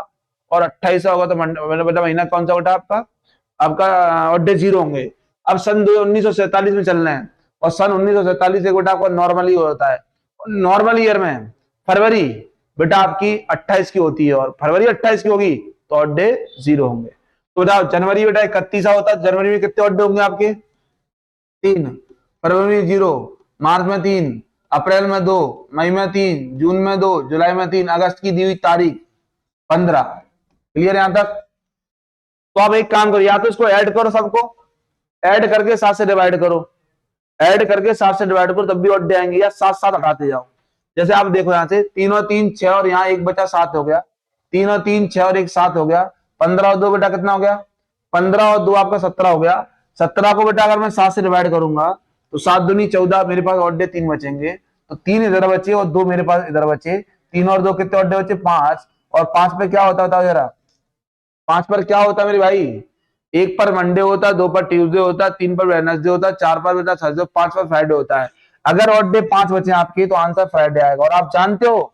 और 28 होगा तो बेटा महीना कौन सा बेटा आपका? आपका ऑड डे 0 होंगे। अब सन 1947 में चलना है, और सन 1947 एक बेटा आपका नॉर्मली होता है। नॉर्मल ईयर में फरवरी बेटा आपकी 28 की होती है, और फरवरी 28 की होगी तो ऑड डे 0 होंगे। तो बेटा जनवरी बेटा 31 होता है, जनवरी में कितने ऑड डे होंगे आपके? 3, फरवरी में 0, मार्च में 3, अप्रैल में 2, मई में 3, जून में 2, जुलाई में 3, अगस्त की दी हुई तारीख 15। क्लियर यहां तक? तो आप एक काम करो, या तो इसको ऐड करो, सबको ऐड करके 7 से डिवाइड करो, ऐड करके 7 से डिवाइड करो तब भी ऑड डे आएंगे, या 7 7 हटाते जाओ। जैसे आप देखो यहां से 3 और 3 6, और यहाँ 1 बचा 7 हो गया, 3 और 3 6 और 1 7 हो गया, 15 और 2 बेटा कितना हो गया? 15 और 2 आपका 17 हो गया। 17 को बेटा अगर मैं 7 से डिवाइड करूंगा तो 7 दूनी 14, मेरे पास ऑड डे 3 बचेंगे, तो 3 इधर बचे और 2 मेरे पास इधर बचे। 3 और 2 कितने ऑड डे बचे? 5। और 5 पे क्या होता है जरा? 5 पर क्या होता है मेरे भाई? 1 पर मंडे होता है, 2 पर ट्यूसडे होता है, 3 पर वेडनेसडे होता है, 4 पर बेटा थर्सडे, 5 पर फ्राइडे होता है। अगर ऑड डे 5 बचे आपके तो आंसर फ्राइडे आएगा। और आप जानते हो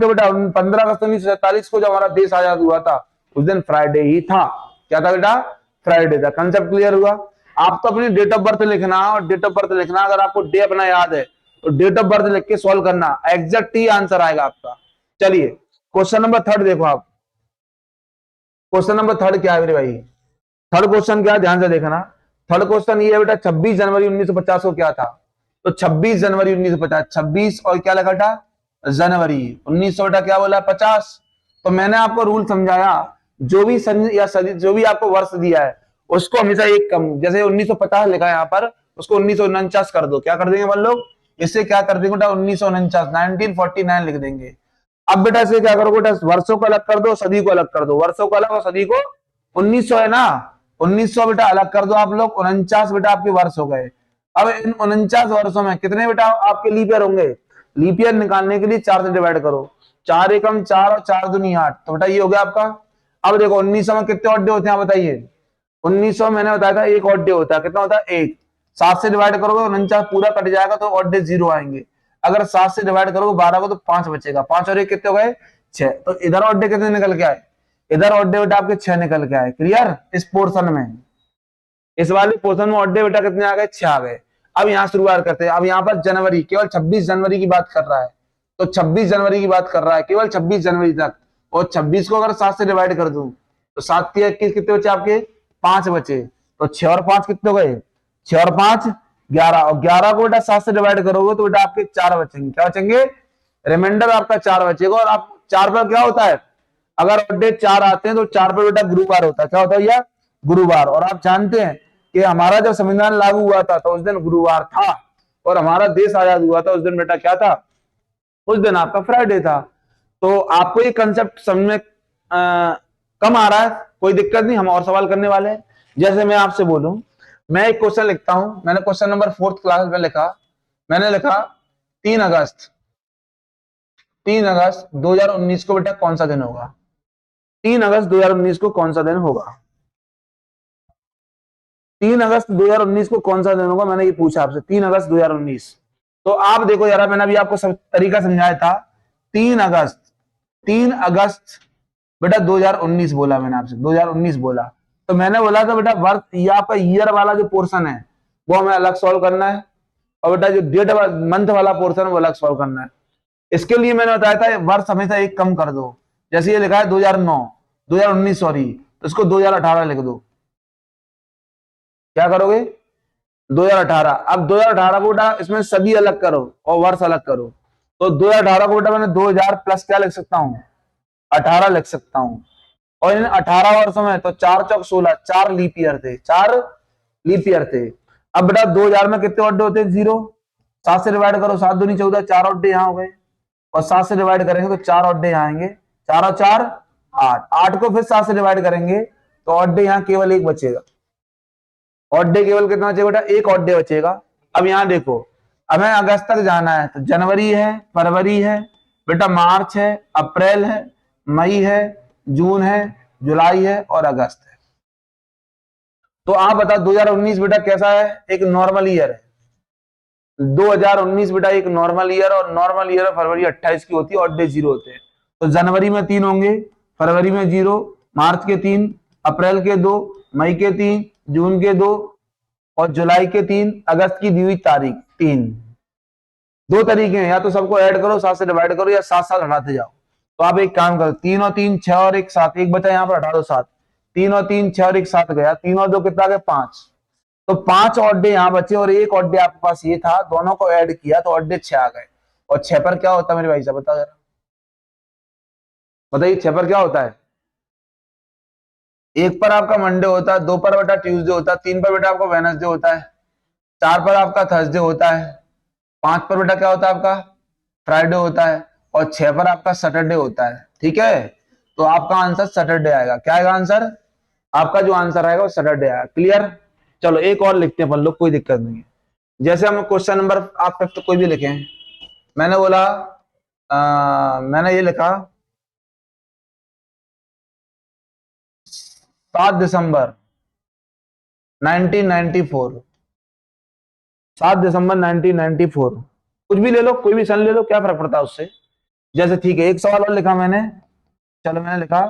बेटा 15 अगस्त 1947 को जब हमारा देश आजाद हुआ था उस दिन फ्राइडे ही था। क्या था बेटा? फ्राइडे था। कंसेप्ट क्लियर हुआ? आप तो अपनी डेट ऑफ बर्थ लिखना, और डेट ऑफ बर्थ लिखना, अगर आपको डे अपना याद है तो डेट ऑफ बर्थ लिख के सॉल्व करना, एग्जैक्ट ही आंसर आएगा आपका। चलिए क्वेश्चन नंबर 3 देखो आप। क्वेश्चन नंबर 3 क्या है मेरे भाई? थर्ड क्वेश्चन क्या है, ध्यान से देखना। थर्ड क्वेश्चन ये है बेटा, 26 जनवरी 1950 को क्या था? तो 26 जनवरी 1950, 26 और क्या लगा था? जनवरी 1900 बेटा क्या बोला? 50। तो मैंने आपको रूल समझाया, जो भी सन या सदी, जो भी आपको वर्ष दिया है उसको हमेशा एक कम, जैसे 1950 लिखा है यहाँ पर, उसको 1949 कर दो। क्या कर देंगे अपन लोग? इससे क्या कर देंगे बेटा? 1949, 1949 लिख देंगे। अब बेटा इसे क्या करो बेटा? वर्षों को अलग कर दो, सदी को अलग कर दो। वर्षों को अलग और सदी को 1900 है ना, 1900 बेटा अलग कर दो आप लोग, 49 बेटा आपके वर्ष हो गए। अब इन 49 वर्षों में कितने बेटा आपके लीप ईयर होंगे? लीप ईयर निकालने के लिए 4 से डिवाइड करो, 4 एकम 4 और 4 दूनी 8, तो बेटा ये हो गया आपका। अब देखो 1900 में कितने ऑड डे होते हैं बताइए? 1900 मैंने बताया था एक ऑड डे होता है, कितना होता है? 1। 7 से डिवाइड करोगे 49 पूरा कट जाएगा तो ऑड डे 0 आएंगे। अगर 7 से डिवाइड करोगे 12 को तो 5 बचेगा, 5 और 1 कितने हो गए? 6। तो इधर ऑड डे कितने निकल के आए? इधर ऑड डे बेटा आपके 6 निकल के आए। क्लियर? इस पोर्शन में, इस वाले पोर्शन में ऑड डे बेटा कितने आ गए? 6 आ गए। अब यहां शुरुआत करते हैं। अब यहाँ पर जनवरी, केवल 26 जनवरी की बात कर रहा है, तो 26 जनवरी की बात कर रहा है, केवल 26 जनवरी तक। और 26 को अगर 7 से डिवाइड कर दूं तो 7 के 21 कितने बचे आपके? 5 बचे। तो 6 और 5 कितने हो गए? 6 और 5 11, और 11 को बेटा 7 से डिवाइड करोगे तो बेटा आपके 4 बचेंगे। क्या बचेंगे? रिमाइंडर आपका 4 बचेगा। और आप 4 पर क्या होता है? अगर ऑड डे 4 आते हैं तो 4 पर बेटा गुरुवार होता है। क्या होता है भैया? गुरुवार। और आप जानते हैं कि हमारा जब संविधान लागू हुआ था तो उस दिन गुरुवार था, और हमारा देश आजाद हुआ था उस दिन बेटा क्या था? उस दिन आपका फ्राइडे था। तो आपको ये कंसेप्ट समझ में कम आ रहा है? कोई दिक्कत नहीं, हम और सवाल करने वाले हैं। जैसे मैं आपसे बोलूं, मैं एक क्वेश्चन लिखता हूं, मैंने क्वेश्चन नंबर 4th क्लास में लिखा, मैंने लिखा 3 अगस्त 2019 को बेटा कौन सा दिन होगा? 3 अगस्त 2019 को कौन सा दिन होगा? 3 अगस्त 2019 को कौन सा दिन होगा, मैंने ये पूछा आपसे। 3 अगस्त 2019। तो आप देखो जरा, मैंने अभी आपको सब तरीका समझाया था। 3 अगस्त, 3 अगस्त बेटा 2019 बोला मैंने आपसे, 2019 बोला। तो मैंने बोला था बेटा वर्ष, ये आपका ईयर वाला जो पोर्शन है वो हमें अलग सॉल्व करना है, और बेटा जो डेट मंथ वाला पोर्शन है वो अलग सॉल्व करना है। इसके लिए मैंने बताया था वर्ष हमेशा एक कम कर दो। जैसे ये लिखा है 2019 सॉरी, तो इसको 2018 लिख दो। क्या करोगे? 2018। अब 2018 को बेटा इसमें सभी अलग करो और वर्ष अलग करो। तो 2018 को बेटा मैंने 2000 प्लस क्या लिख सकता हूं? 18 लिख सकता हूं। और इन 18 वर्षों में तो 4 चौक 16, 4 लीप ईयर थे, 4 लीप ईयर थे। अब बेटा 2000 में कितने ऑड डे होते हैं? 0। 7 से डिवाइड करो, 7 दूनी 14, 4 ऑड डे यहां हो गए। और 7 से डिवाइड करेंगे तो 4 ऑड डे यहां आएंगे, 4 और 4 8। 8 को फिर 7 से डिवाइड करेंगे तो ऑड डे यहां केवल एक बचेगा। ऑड डे केवल कितना बचेगा बेटा? एक ऑड डे बचेगा। अब यहां देखो, हमें अगस्त तक जाना है, तो जनवरी है, फरवरी है बेटा मार्च है, अप्रैल है, मई है, जून है, जुलाई है और अगस्त है। तो आप बता 2019 बेटा कैसा है? एक नॉर्मल ईयर है। 2019 बेटा एक नॉर्मल ईयर, और नॉर्मल ईयर फरवरी 28 की होती है, और डे 0 होते हैं। तो जनवरी में 3 होंगे, फरवरी में 0, मार्च के 3, अप्रैल के 2, मई के 3, जून के 2 और जुलाई के 3, अगस्त की दी हुई तारीख 3। दो तरीके हैं, या तो सबको ऐड करो, 7 से डिवाइड करो, या 7 हटाते जाओ। तो आप एक काम करो, 3 और 3 6 और 1 7, एक बचा यहाँ पर, हटा दो 7। 3 और 3 6 और 1 7 गया, 3 और 2 कितना गया? 5। तो 5 ऑड डे यहाँ बचे और एक ऑड डे आपके पास ये था, दोनों को ऐड किया तो ऑड डे 6 आ गए। और 6 पर क्या होता है मेरे भाई साहब? बता जरा, बताइए 6 पर क्या होता है? 1 पर आपका मंडे होता है, 2 पर बेटा ट्यूसडे होता है, 3 पर बेटा आपका वेडनेसडे होता है, 4 पर आपका थर्सडे होता है, 5 पर बेटा क्या होता है आपका? फ्राइडे होता है, और 6 पर आपका सैटरडे होता है। ठीक है, तो आपका आंसर सैटरडे आएगा। क्या आएगा आंसर? आपका जो आंसर आएगा वो सैटरडे आएगा। क्लियर? चलो एक और लिखते हैं अपन लोग, कोई दिक्कत नहीं है। जैसे हम क्वेश्चन नंबर, आप फिफ्थ कोई भी लिखें, मैंने बोला मैंने ये लिखा 7 दिसंबर 1994, 7 दिसंबर 1994, कुछ भी ले लो, कोई भी सन ले लो, क्या फर्क पड़ता है उससे। जैसे ठीक है, एक सवाल और लिखा मैंने, चलो मैंने लिखा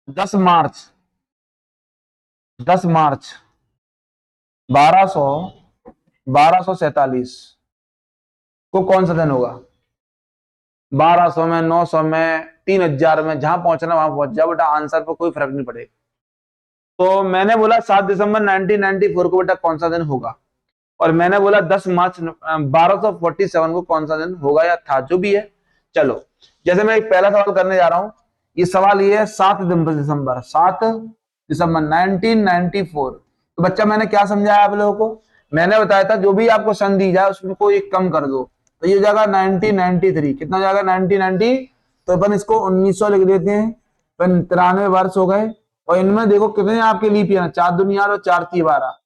10 मार्च 10 मार्च 1247 को कौन सा दिन होगा? 1200 में, 900 में, 3000 में, जहां पहुंचना वहां पहुंच जाओ बेटा, आंसर पर कोई फर्क नहीं पड़ेगा। तो मैंने बोला 7 दिसंबर 1994 को बेटा कौन सा दिन होगा, और मैंने बोला 10 मार्च 1247 को कौन सा दिन होगा या था, जो भी है। चलो, जैसे मैं एक पहला सवाल करने जा रहा हूं, ये सवाल ये है 7 दिसंबर 1994। तो बच्चा मैंने क्या समझाया आप लोगों को? मैंने बताया था जो भी आपको सन दी जाए उसमें को एक कम कर दो, तो ये जाएगा 1993। कितना जाएगा? 1990। तो अपन इसको 1900 लिख देते हैं, 93 वर्ष हो गए। और इनमें देखो कितने आपके लीप ईयर, 4 दुनिया और 4 की 12।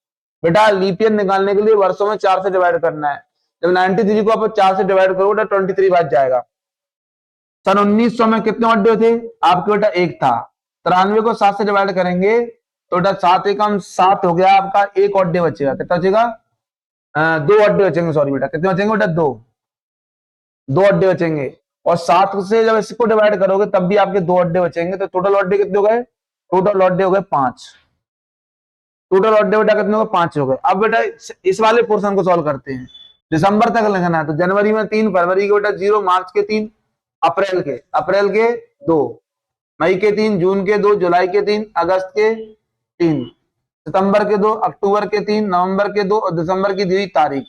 बेटा लीप ईयर निकालने के लिए वर्षों में 4 से डिवाइड करना है। जब 93 को आप 4 से डिवाइड करोगे तो 23 बच जाएगा। सन 1900 में कितने ऑड डे थे आपके? बेटा एक था। 93 को 7 से डिवाइड करेंगे तो बेटा 7 एकम 7 हो गया आपका, एक ऑड डे बचेगा। कितना बचेगा? 2 ऑड डे बचेंगे, सॉरी बेटा, कितने बचेंगे बेटा? 2 ऑड डे बचेंगे। और 7 से जब इसको डिवाइड करोगे तब भी आपके 2 ऑड डे बचेंगे, तो टोटल ऑड डे कितने हो गए? टोटल ऑड डे हो गए 5। टोटल ऑड डे बेटा कितने हो गए? 5 हो गए। अब बेटा इस वाले पोर्शन को सॉल्व करते हैं। दिसंबर तक लिखना है, तो जनवरी में 3, फरवरी के बेटा 0, मार्च के 3, अप्रैल के 2, मई के 3, जून के 2, जुलाई के 3, अगस्त के 3, सितंबर के 2, अक्टूबर के 3, नवंबर के 2 और दिसंबर की दी हुई तारीख।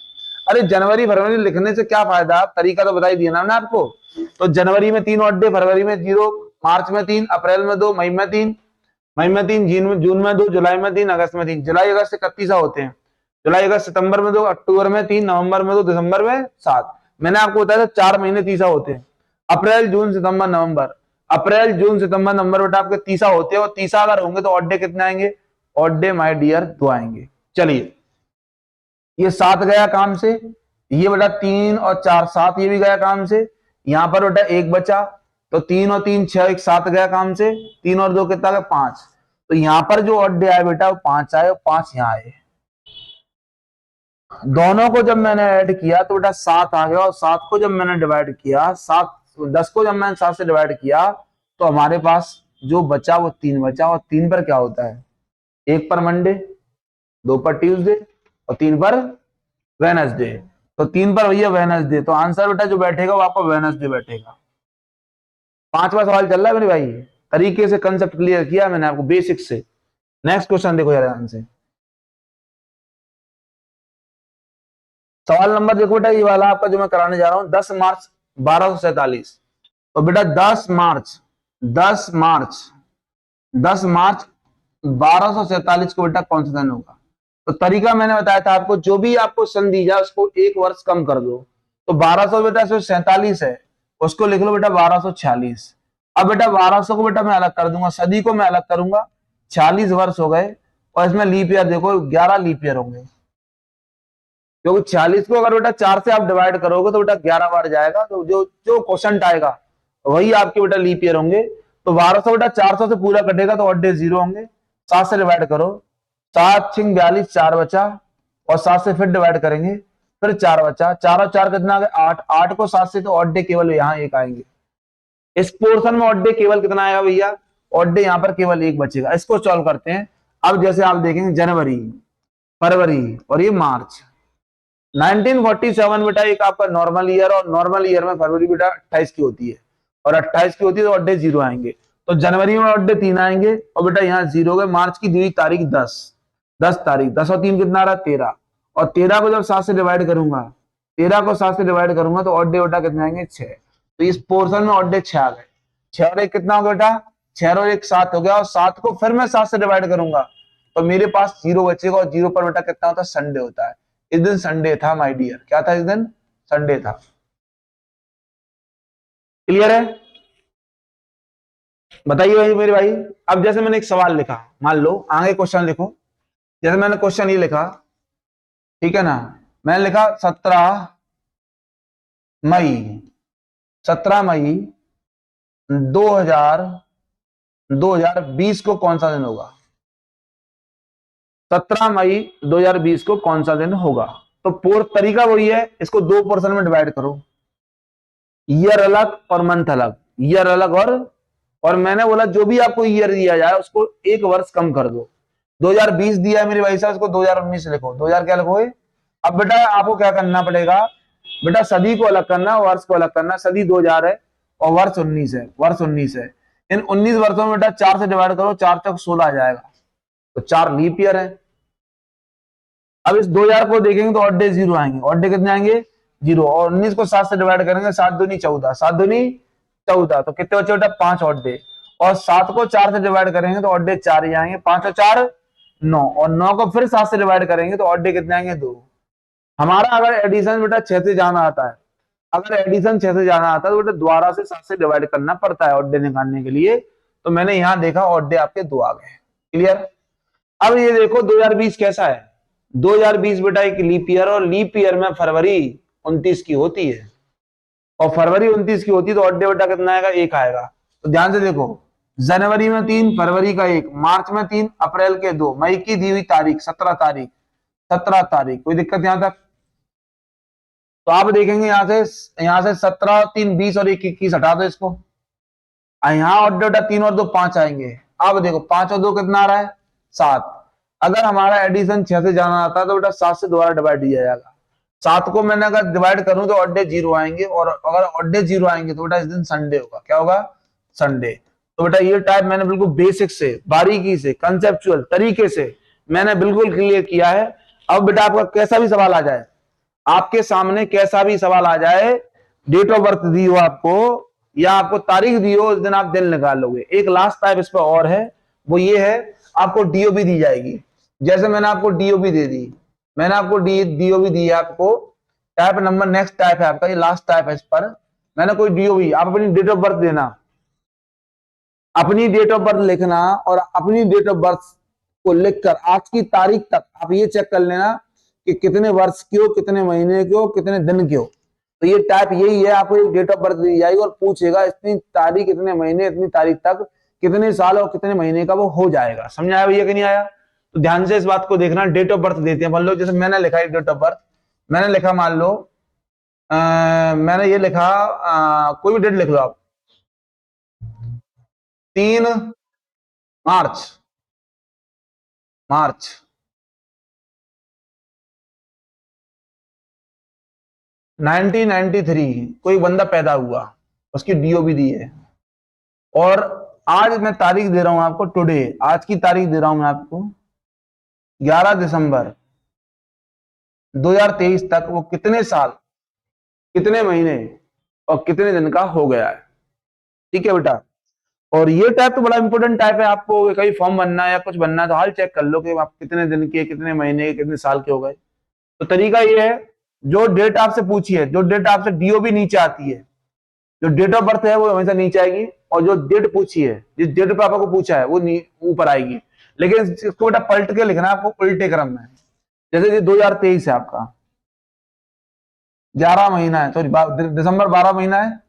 अरे जनवरी फरवरी लिखने से क्या फायदा? तरीका तो बता ही दिया ना आपको। तो जनवरी में 3 ऑड डे, फरवरी में 0, मार्च में 3, अप्रैल में 2, मई में 3, जून में 2, जुलाई में 3, अगस्त में 3। जुलाई अगस्त 31 होते हैं। जुलाई अगस्त सितंबर में 2, अक्टूबर में 3, नवंबर में 2, दिसंबर में 7। मैंने आपको बताया था 4 महीने 30 होते हैं। अप्रैल जून सितंबर नवंबर, अप्रैल जून सितंबर नवंबर बेटा आपके 30 होते हैं, और 30 अगर होंगे तो ऑड डे कितने आएंगे? ऑड डे माय डियर 2 आएंगे। चलिए, ये 7 गया काम से, ये बेटा 3 और 4 7, ये भी गया काम से। यहां पर बेटा 1 बचा, तो 3 और 3 6, 1 7 गया काम से। 3 और 2 कितना गया? 5। तो यहां पर जो ऑड डे आया बेटा वो 5 आए, और 5 यहाँ आए। दोनों को जब मैंने ऐड किया तो बेटा 7 आ गया, और 7 को जब मैंने डिवाइड किया, 10 को जब मैंने 7 से डिवाइड किया तो हमारे पास जो बचा वो 3 बचा। और 3 पर क्या होता है? 1 पर मंडे, 2 पर ट्यूसडे और 3 पर वेनसडे। तो 3 पर भैया वेनसडे, तो आंसर बेटा जो बैठेगा वो आपका वेनसडे बैठेगा। 5वां सवाल चल रहा है मेरे भाई, तरीके से कंसेप्ट क्लियर किया मैंने आपको बेसिक से। नेक्स्ट क्वेश्चन देखो यार ध्यान से। सवाल नंबर देखो बेटा, ये वाला आपका जो मैं कराने जा रहा हूं, 10 मार्च 1247। तो बेटा 10 मार्च 1247 को बेटा कौन सा दिन होगा? तो तरीका मैंने बताया था आपको, जो भी आपको सन दी जाए उसको 1 वर्ष कम कर दो। तो 1200 बेटा 147 है, उसको लिख लो बेटा 1246। अब बेटा 1200 को बेटा मैं अलग कर दूंगा, सदी को मैं अलग करूंगा। 46 वर्ष हो गए, और इसमें लीप ईयर देखो 11 लीप ईयर होंगे, क्योंकि 46 को अगर बेटा 4 से आप डिवाइड करोगे तो बेटा 11 बार जाएगा, तो जो जो क्वेश्चन आएगा वही आपके बेटा लीप ईयर होंगे। तो 1200 बेटा 400 से पूरा कटेगा तो ऑड डे 0 होंगे। 7 से डिवाइड करो, 7 6 42, 4 बचा, और 7 से फिर डिवाइड करेंगे, फिर 4 बचा, 4 और 4 कितना आ गया 8, 8 को 7 से तो ऑड डे केवल यहाँ एक आएंगे। इस पोर्शन में ऑड डे केवल कितना आएगा भैया, ऑड डे यहाँ पर केवल एक बचेगा। इसको सॉल्व करते हैं। अब जैसे आप देखेंगे जनवरी, फरवरी और ये मार्च। 1947 बेटा एक आपका नॉर्मल ईयर, और नॉर्मल ईयर में फरवरी बेटा 28 की होती है, और 28 की होती है तो ऑड डे 0 आएंगे। तो जनवरी में ऑड डे 3 आएंगे, और बेटा यहाँ 0 गए। मार्च की दी हुई तारीख 10 तारीख, 10 और 3 कितना आ रहा 13, और 13 को जब 7 से डिवाइड करूंगा, 13 को 7 से डिवाइड करूंगा तो ऑड डे बेटा कितने आएंगे 6। तो इस पोर्शन में ऑड डे 6 आ गए। 6 और 1 कितना हो गया बेटा, 6 और 1 7 हो गया, और 7 को फिर मैं 7 से डिवाइड करूंगा तो मेरे पास 0 बचेगा, और 0 पर बेटा कितना होता है, संडे होता है। इस दिन संडे था माय डियर, क्या था इस दिन, संडे था। क्लियर है, बताइए भाई मेरे भाई। अब जैसे मैंने एक सवाल लिखा, मान लो आगे क्वेश्चन लिखो, जैसे मैंने क्वेश्चन ये लिखा, ठीक है ना, मैंने लिखा 17 मई 17 मई 2020 को कौन सा दिन होगा, 17 मई 2020 को कौन सा दिन होगा। तो तरीका वही है, इसको 2 पोर्शन में डिवाइड करो, ईयर अलग और मंथ अलग, ईयर अलग, और मैंने बोला जो भी आपको ईयर दिया जाए उसको एक वर्ष कम कर दो। 2020 दिया है मेरे भाई साहब, उसको 2019 लिखो, 2000 क्या लिखोगे। अब बेटा आपको क्या करना पड़ेगा, बेटा सदी को अलग करना, वर्ष को अलग करना। सदी 2000 है और वर्ष 19 है, वर्ष 19 है। इन 19 वर्षों में बेटा 4 से डिवाइड करो, 4 तक 16 आ जाएगा, तो 4 लीप ईयर है। अब इस 2000 को देखेंगे तो ऑड डे 0 आएंगे, ऑड डे कितने आएंगे 0, और 19 को 7 से डिवाइड करेंगे, 7 दूनी 14, 7 दूनी 14, तो कितने बचे बेटा 5 ऑड डे, और 7 को 4 से डिवाइड करेंगे तो ऑड डे 4 ही आएंगे, 5 और 4 9, और 9 को फिर 7 से डिवाइड करेंगे तो ऑड डे कितने आएंगे 2। हमारा अगर एडिशन बेटा 6 से जाना आता है, अगर एडिशन 6 से जाना आता है तो बेटा दोबारा से 7 से डिवाइड करना पड़ता है ऑड डे निकालने के लिए। तो मैंने यहां देखा ऑड डे आपके 2 आ गए। क्लियर। अब ये देखो 2020 कैसा है, 2020 बेटा एक लीप ईयर, और लीप ईयर में फरवरी 29 की होती है, और फरवरी 29 की होती है तो ऑड डे बेटा कितना आएगा 1 आएगा। तो ध्यान से देखो, जनवरी में 3, फरवरी का 1, मार्च में 3, अप्रैल के 2, मई की दी हुई तारीख 17 तारीख, 17 तारीख, कोई दिक्कत यहां तक। तो आप देखेंगे यहां से 17 3 20 और 1 21 हटा दो इसको, यहाँ ऑड डे 3 और 2 5 आएंगे। अब देखो 5 और 2 कितना आ रहा है 7। अगर हमारा एडिशन 6 से जाना आता है तो बेटा 7 से दोबारा डिवाइड दिया जाएगा। 7 को मैंने अगर डिवाइड करूं तो ऑड डे 0 आएंगे, और अगर ऑड डे 0 आएंगे तो बेटा इस दिन संडे होगा। क्या होगा, संडे। तो बेटा ये टाइप मैंने बिल्कुल बेसिक से, बारीकी से, कंसेप्चुअल तरीके से मैंने बिल्कुल क्लियर किया है। अब बेटा आपका कैसा भी सवाल आ जाए, आपके सामने कैसा भी सवाल आ जाए, डेट ऑफ बर्थ दी हो आपको या आपको तारीख दी हो, उस दिन आप दिन निकाल लोगे। एक लास्ट टाइप इस पर और है, वो ये है आपको डीओबी दी जाएगी। जैसे मैंने आपको डीओबी दे दी, मैंने आपको डीओबी दी है आपको, टाइप नंबर नेक्स्ट टाइप है आपका, ये लास्ट टाइप है। इस पर मैंने कोई डीओबी, आप अपनी डेट ऑफ बर्थ देना, अपनी डेट ऑफ बर्थ लिखना, और अपनी डेट ऑफ बर्थ को लिखकर आज की तारीख तक आप ये चेक कर लेना कि कितने वर्ष के हो, कितने महीने के हो, कितने दिन के हो। तो ये टाइप यही है, आपको एक डेट ऑफ बर्थ दी जाएगी और पूछेगा इतनी तारीख, इतने महीने, इतनी तारीख तक कितने साल और कितने महीने का वो हो जाएगा। समझ आया भैया कि नहीं आया। तो ध्यान से इस बात को देखना, डेट ऑफ बर्थ देते हैं। मान लो जैसे मैंने लिखा है डेट ऑफ बर्थ, मैंने लिखा मान लो मैंने ये लिखा, कोई भी डेट लिख लो आप, 3 मार्च, मार्च 1993 कोई बंदा पैदा हुआ, उसकी डीओबी दी है, और आज मैं तारीख दे रहा हूं आपको, टुडे, आज की तारीख दे रहा हूं मैं आपको 11 दिसंबर 2023 तक वो कितने साल, कितने महीने और कितने दिन का हो गया है। ठीक है बेटा। और ये टाइप तो बड़ा इंपॉर्टेंट टाइप है, आपको कहीं फॉर्म बनना है या कुछ बनना है तो हाल चेक कर लो कि आप कितने दिन के, कितने महीने के, कितने साल के हो गए। तो तरीका ये है, जो डेट आपसे पूछी है, जो डेट आपसे डीओबी नीचे आती है, जो डेट ऑफ बर्थ है वो हमेशा नीचे आएगी, और जो डेट पूछी है, जिस डेट पे आपको पूछा है वो ऊपर आएगी। लेकिन इसको बेटा पलट के लिखना है आपको, उल्टे क्रम में। जैसे 2023 है आपका, 11 महीना है, सॉरी दिसंबर 12 महीना है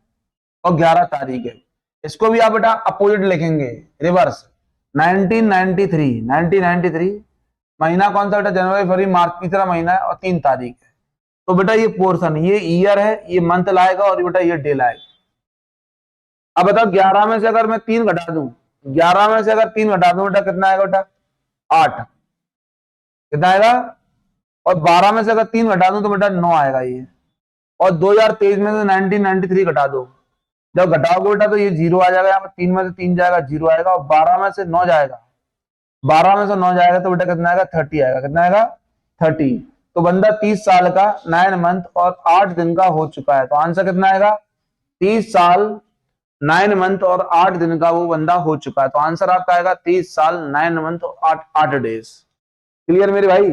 और 11 तारीख है। इसको भी आप बेटा अपोजिट लिखेंगे, रिवर्स। 1993 महीना कौन सा बेटा? जनवरी फरवरी मार्च, तीसरा महीना है और 3 तारीख है। तो बेटा ये पोर्शन, ये ईयर है, ये मंथ लाएगा और बेटा ये डे लाएगा। अब बताओ 11 में से अगर मैं 3 घटा दूं, 11 में से अगर 3 घटा दूं बेटा कितना आएगा बेटा? 8। कितना आएगा? और 12 में से अगर 3 घटा दूं तो बेटा 9 आएगा ये। और 2023 में से 1993 घटा दो, जब घटाओगे बेटा तो ये 0 आ जाएगा, यहाँ पर 3 में से 3 जाएगा 0 आएगा, और 12 में से 9 जाएगा, 12 में से 9 जाएगा तो बेटा कितना आएगा? 30 आएगा। कितना आएगा? 30। तो बंदा 30 साल का 9 मंथ और 8 दिन का हो चुका है। तो आंसर कितना आएगा? 30 साल 9 मंथ और 8 दिन का वो बंदा हो चुका है। तो आंसर आपका आएगा 30 साल 9 मंथ और 8 डेज। क्लियर मेरे भाई?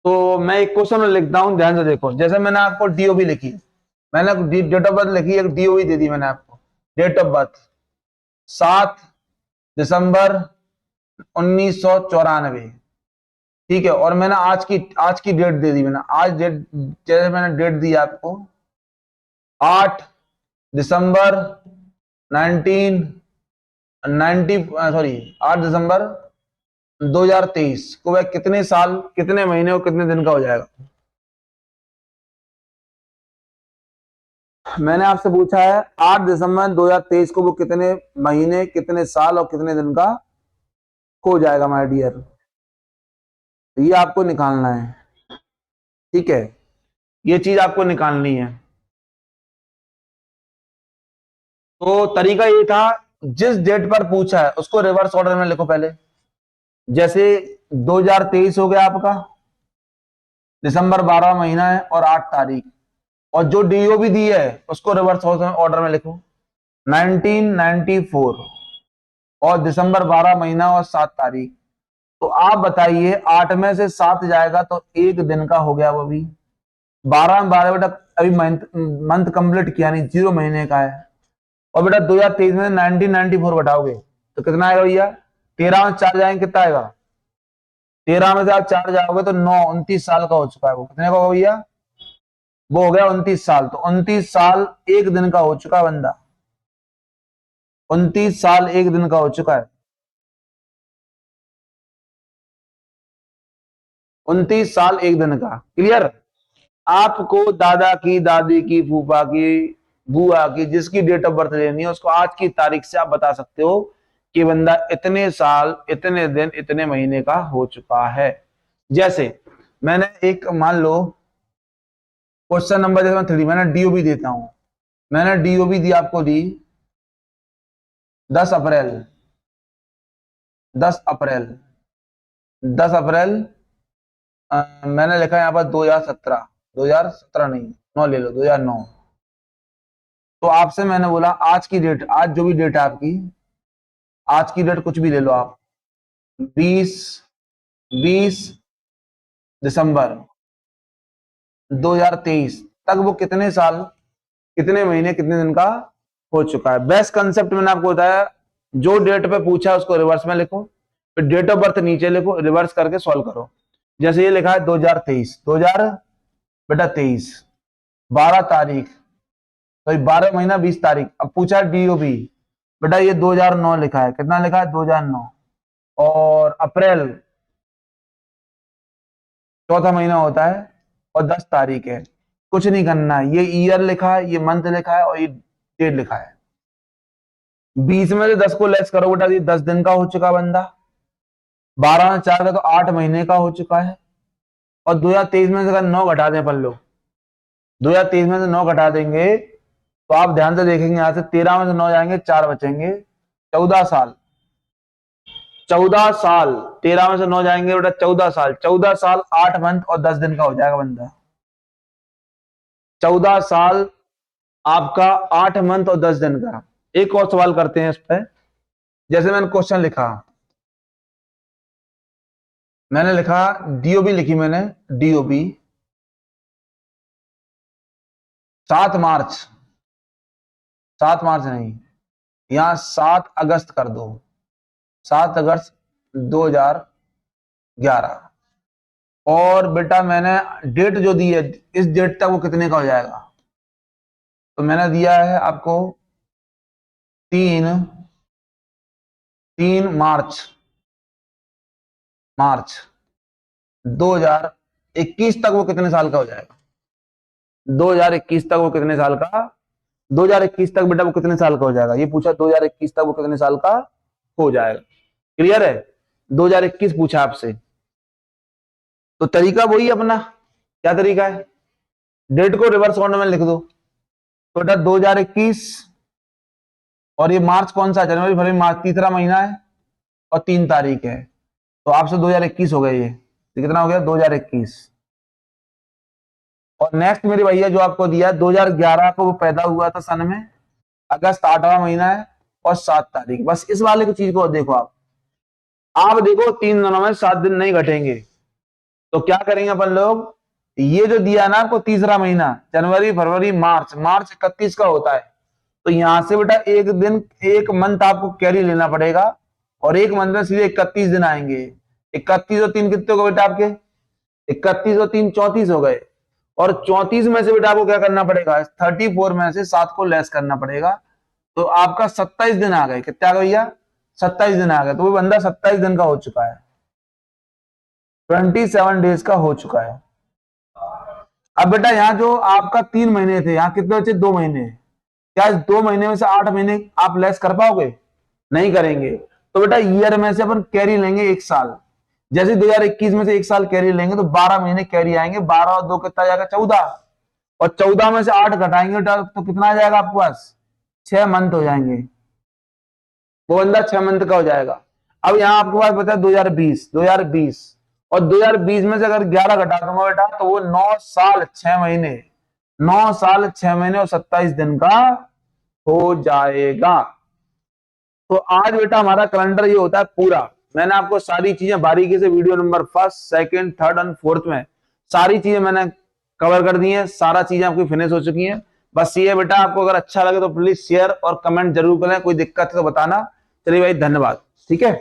तो मैं एक क्वेश्चन में लिखता हूं, ध्यान से देखो। जैसे मैंने आपको डीओबी लिखी, मैंने डेट ऑफ बर्थ लिखी, एक डीओबी दे दी मैंने आपको। डेट ऑफ बर्थ 7 दिसंबर 1994, ठीक है। और मैंने आज की डेट दे दी, मैंने आज डेट, जैसे मैंने डेट दी आपको 8 दिसंबर 1990, सॉरी 8 दिसंबर 2023 को वह कितने साल, कितने महीने और कितने दिन का हो जाएगा? मैंने आपसे पूछा है 8 दिसंबर 2023 को वो कितने महीने, कितने साल और कितने दिन का हो जाएगा माय डियर। ये आपको निकालना है, ठीक है, ये चीज आपको निकालनी है। तो तरीका ये था, जिस डेट पर पूछा है उसको रिवर्स ऑर्डर में लिखो पहले। जैसे 2023 हो गया आपका, दिसंबर 12 महीना है और 8 तारीख, और जो डीओ भी दी है उसको रिवर्स ऑर्डर में लिखो। 1994 और दिसंबर 12 महीना और 7 तारीख। तो आप बताइए 8 में से 7 जाएगा तो 1 दिन का हो गया वो भी। 12 में 12 बेटा अभी मंथ कंप्लीट किया नहीं, 0 महीने का है। और बेटा 2023 में 1994 घटाओगे तो कितना आएगा भैया? 13 में 4 जाएंगे कितना आएगा? 13 में से आप 4 जाओगे तो 9, 29 साल का हो चुका है वो। कितने का होगा भैया? वो हो गया 29 साल। तो 29 साल 1 दिन का हो चुका है बंदा, 29 साल 1 दिन का हो चुका है। 29 साल 1 दिन का। क्लियर? आपको दादा की, दादी की, फूफा की, बुआ की, जिसकी डेट ऑफ बर्थ लेनी है उसको आज की तारीख से आप बता सकते हो कि बंदा इतने साल, इतने दिन, इतने महीने का हो चुका है। जैसे मैंने एक, मान लो क्वेश्चन नंबर जैसे 3, मैंने डीओबी देता हूं। मैंने डीओबी दी आपको, दी 10 अप्रैल, 10 अप्रैल, 10 अप्रैल, मैंने लिखा यहां पर 2017, 2017 नहीं, 9 ले लो, 2009। तो आपसे मैंने बोला आज की डेट, आज जो भी डेट है आपकी, आज की डेट कुछ भी ले लो आप, 20 20 दिसंबर 2023 तक वो कितने साल, कितने महीने, कितने दिन का हो चुका है। बेस्ट कंसेप्ट मैंने आपको बताया, जो डेट पे पूछा है उसको रिवर्स में लिखो, फिर डेट ऑफ बर्थ नीचे लिखो, रिवर्स करके सॉल्व करो। जैसे ये लिखा है 2023, 2000 बेटा 23, 12 तारीख, तो 12 महीना 20 तारीख। अब पूछा है डीओबी, बेटा ये 2009 लिखा है। कितना लिखा है? 2009। और अप्रैल चौथा महीना होता है और 10 तारीख है। कुछ नहीं करना है, ये ईयर लिखा है, ये मंथ लिखा है और ये डेट लिखा है। 20 में से 10 को लेस करो बेटा, ये 10 दिन का हो चुका बंदा। 12 में 4 का तो 8 महीने का हो चुका है। और 2023 में से अगर 9 घटा दें अपन लोग, 2023 में से 9 घटा देंगे तो आप ध्यान से देखेंगे, यहां से 13 में से 9 जाएंगे, 4 बचेंगे, 14 साल, 14 साल, 13 में से 9 जाएंगे बेटा 14 साल, 14 साल 8 मंथ और 10 दिन का हो जाएगा बंदा। 14 साल आपका 8 मंथ और 10 दिन का। एक और सवाल करते हैं इस पर। जैसे मैंने क्वेश्चन लिखा, मैंने लिखा डीओबी लिखी मैंने, डीओबी 7 मार्च, 7 मार्च नहीं, यहां 7 अगस्त कर दो, 7 अगस्त 2011। और बेटा मैंने डेट जो दी है, इस डेट तक वो कितने का हो जाएगा? तो मैंने दिया है आपको 3 मार्च 2021 तक वो कितने साल का हो जाएगा? 2021 तक वो कितने साल का? 2021 तक बेटा वो कितने साल का हो जाएगा? ये पूछा 2021 तक वो कितने साल का हो जाएगा। क्लियर है? 2021 पूछा आपसे, तो तरीका वही अपना। क्या तरीका है? डेट को रिवर्स ऑर्डर में लिख दो। तो बेटा 2021 और ये मार्च कौन सा? जनवरी फरवरी मार्च, तीसरा महीना है और 3 तारीख है, तो आपसे 2021 हो गया। ये तो कितना हो गया? 2021। और नेक्स्ट मेरे भैया जो आपको दिया 2011 को वो पैदा हुआ था सन में, अगस्त 8वां महीना है और 7 तारीख। बस इस वाले की चीज को देखो आप देखो 3 दिनों में 7 दिन नहीं घटेंगे, तो क्या करेंगे अपन लोग? ये जो दिया ना आपको तीसरा महीना, जनवरी फरवरी मार्च, मार्च 31 का होता है, तो यहां से बेटा एक दिन, एक मंथ आपको कैरी लेना पड़ेगा, और एक मंथ में सीधे 31 दिन आएंगे। 31 और 3 कितने हो गए बेटा आपके? 31 और 3 34 हो गए, और 34 में से बेटा आपको क्या करना पड़ेगा? 34 में से 7 को लेस करना पड़ेगा, तो आपका 27 दिन आ गए। कितने आ गए भैया? 27 दिन आ गए। तो वो बंदा 27 दिन का हो चुका है, 27 डेज का हो चुका है। अब बेटा यहाँ जो आपका 3 महीने थे, यहाँ कितने बचे? 2 महीने। क्या इस 2 महीने में से 8 महीने आप लेस कर पाओगे? नहीं करेंगे। तो बेटा ईयर में से अपन कैरी लेंगे 1 साल। जैसे 2021 में से 1 साल कैरी लेंगे तो 12 महीने कैरी आएंगे। 12 और 2 कितना जाएगा? 14। और 14 में से 8 घटाएंगे तो कितना आ जाएगा आपके पास? 6 मंथ हो जाएंगे। वो बंदा 6 मंथ का हो जाएगा। अब यहाँ आपके पास बचा 2020 और 2020 में से अगर 11 घटा दूंगा बेटा तो वो 9 साल 6 महीने, 9 साल 6 महीने और 27 दिन का हो जाएगा। तो आज बेटा हमारा कैलेंडर ये होता है पूरा। मैंने आपको सारी चीजें बारीकी से वीडियो नंबर 1, 2, 3 और 4 में सारी चीजें मैंने कवर कर दी है। सारा चीजें आपकी फिनिश हो चुकी हैं। बस ये बेटा आपको अगर अच्छा लगे तो प्लीज शेयर और कमेंट जरूर करें। कोई दिक्कत है तो बताना। चलिए भाई, धन्यवाद। ठीक है।